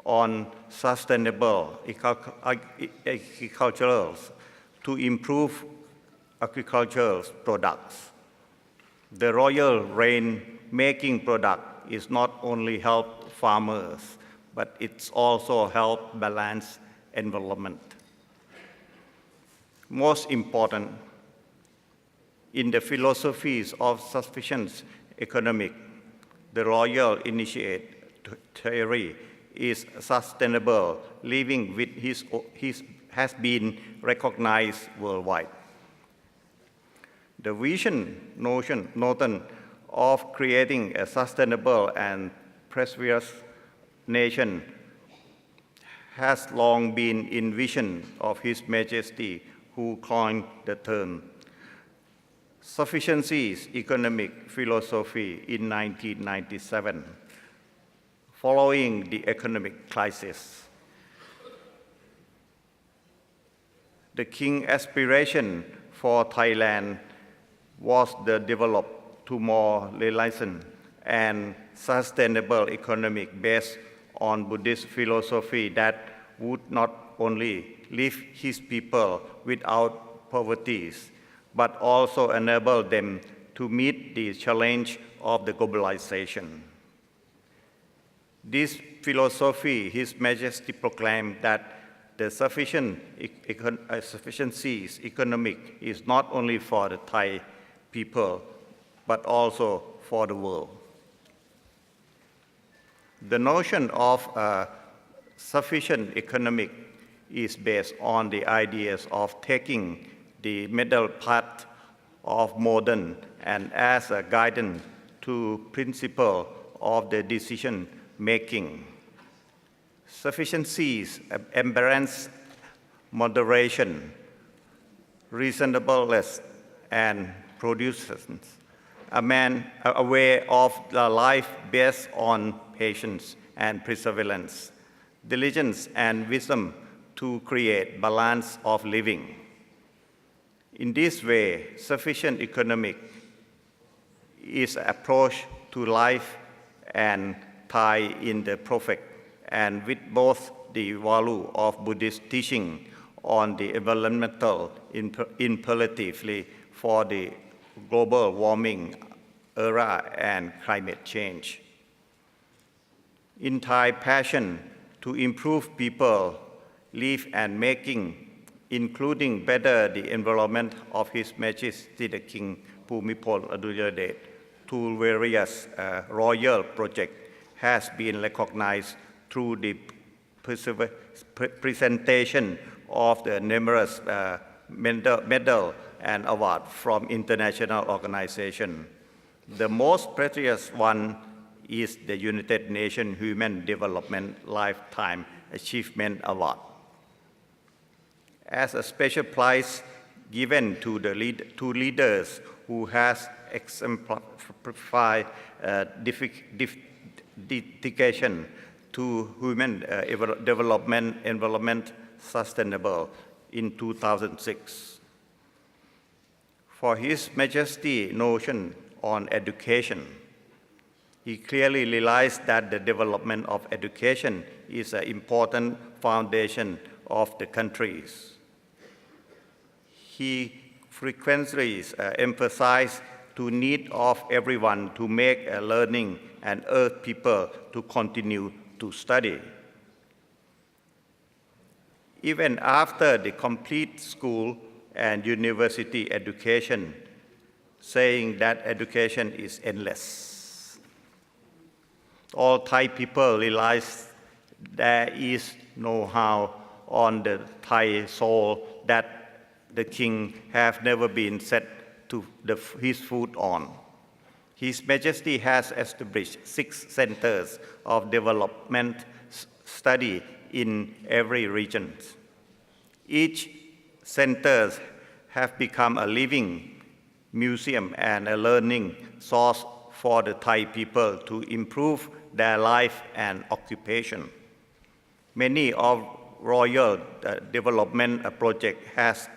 on sustainable agriculture to improve agricultural products. The royal rain-making product is not only help farmers, but it's also help balance environment. Most important, in the philosophies of sufficient economic, the royal initiate theory is sustainable living with has been recognized worldwide. The notion of creating a sustainable and prosperous nation has long been in vision of His Majesty, who coined the term sufficiency economic philosophy in 1997, following the economic crisis. The King's aspiration for Thailand was the develop to more reliant and sustainable economic based on Buddhist philosophy that would not only leave his people without poverty, but also enable them to meet the challenge of the globalization. This philosophy, His Majesty proclaimed that the sufficiency economic is not only for the Thai people, but also for the world. The notion of sufficient economic is based on the ideas of taking the middle path of modern and as a guidance to principle of the decision making. Sufficiencies embrace moderation, reasonableness, and prudence. A way of the life based on patience and perseverance, diligence and wisdom to create balance of living. In this way, sufficient economic is an approach to life and tie in the perfect and with both the value of Buddhist teaching on the environmental imperatively for the global warming era and climate change. In Thai passion to improve people live and making, including better the environment of His Majesty the King Bhumibol Adulyadej, to various royal projects has been recognized through the presentation of the numerous medal and award from international organizations. The most precious one is the United Nations Human Development Lifetime Achievement Award. as a special prize given to the leaders who has exemplified dedication to human development, environment, sustainable in 2006. For His Majesty's notion on education, he clearly realized that the development of education is an important foundation of the countries. He frequently emphasized the need of everyone to make a learning and urge people to continue to study. Even after the complete school and university education, saying that education is endless. All Thai people realize there is know-how on the Thai soul that the king have never been set to his foot on. His Majesty has established 6 centers of development study in every region. Each center have become a living museum and a learning source for the Thai people to improve their life and occupation. Many of royal development projects has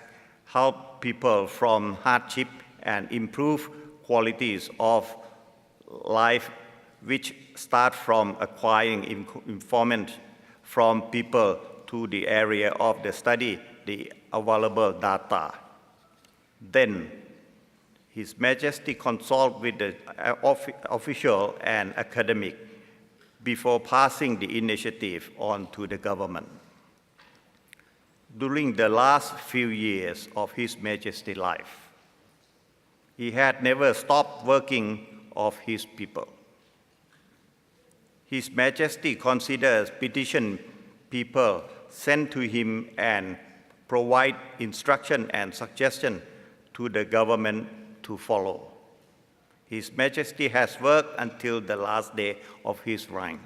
helped people from hardship and improve qualities of life, which start from acquiring information from people to the area of the study, the available data. Then, His Majesty consult with the official and academic before passing the initiative on to the government. During the last few years of His Majesty's life, he had never stopped working of his people. His Majesty considers petition people sent to him and provide instruction and suggestion to the government to follow. His Majesty has worked until the last day of his reign.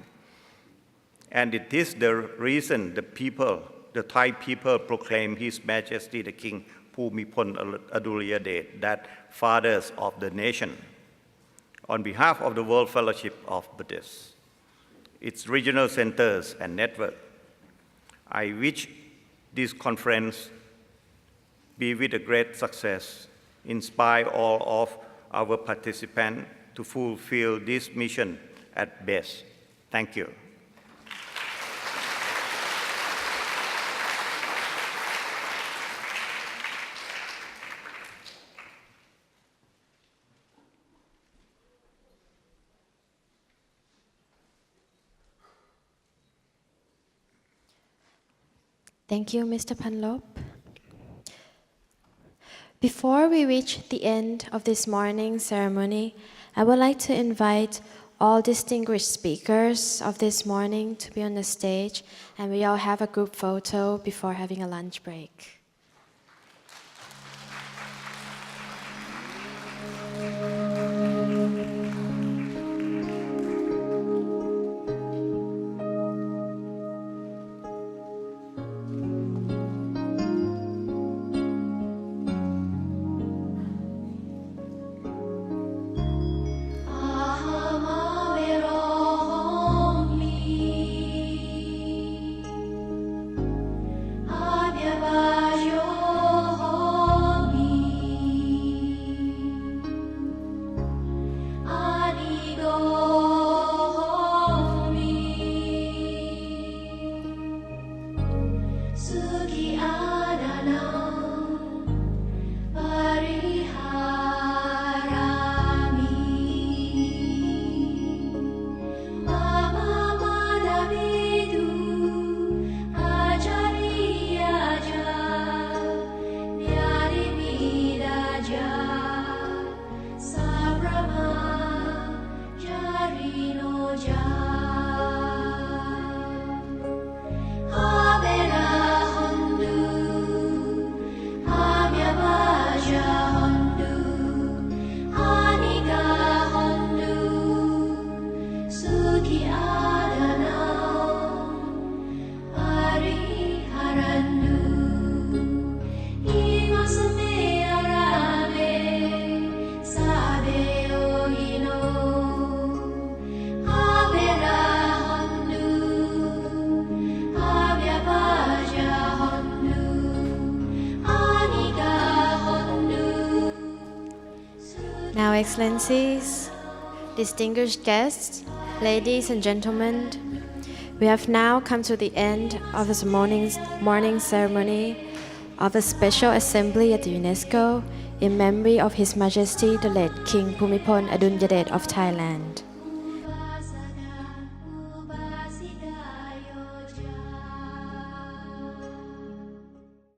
And it is the reason the Thai people proclaim His Majesty the King Bhumibol Adulyadej, that fathers of the nation. On behalf of the World Fellowship of Buddhists, its regional centers and network, I wish this conference be with a great success, inspire all of our participants to fulfill this mission at best. Thank you. Thank you, Mr. Panlop. Before we reach the end of this morning's ceremony, I would like to invite all distinguished speakers of this morning to be on the stage, and we all have a group photo before having a lunch break. Bye. Now, Excellencies, distinguished guests, ladies and gentlemen, we have now come to the end of this morning ceremony of a special assembly at the UNESCO in memory of His Majesty the late King Bhumibol Adulyadej of Thailand.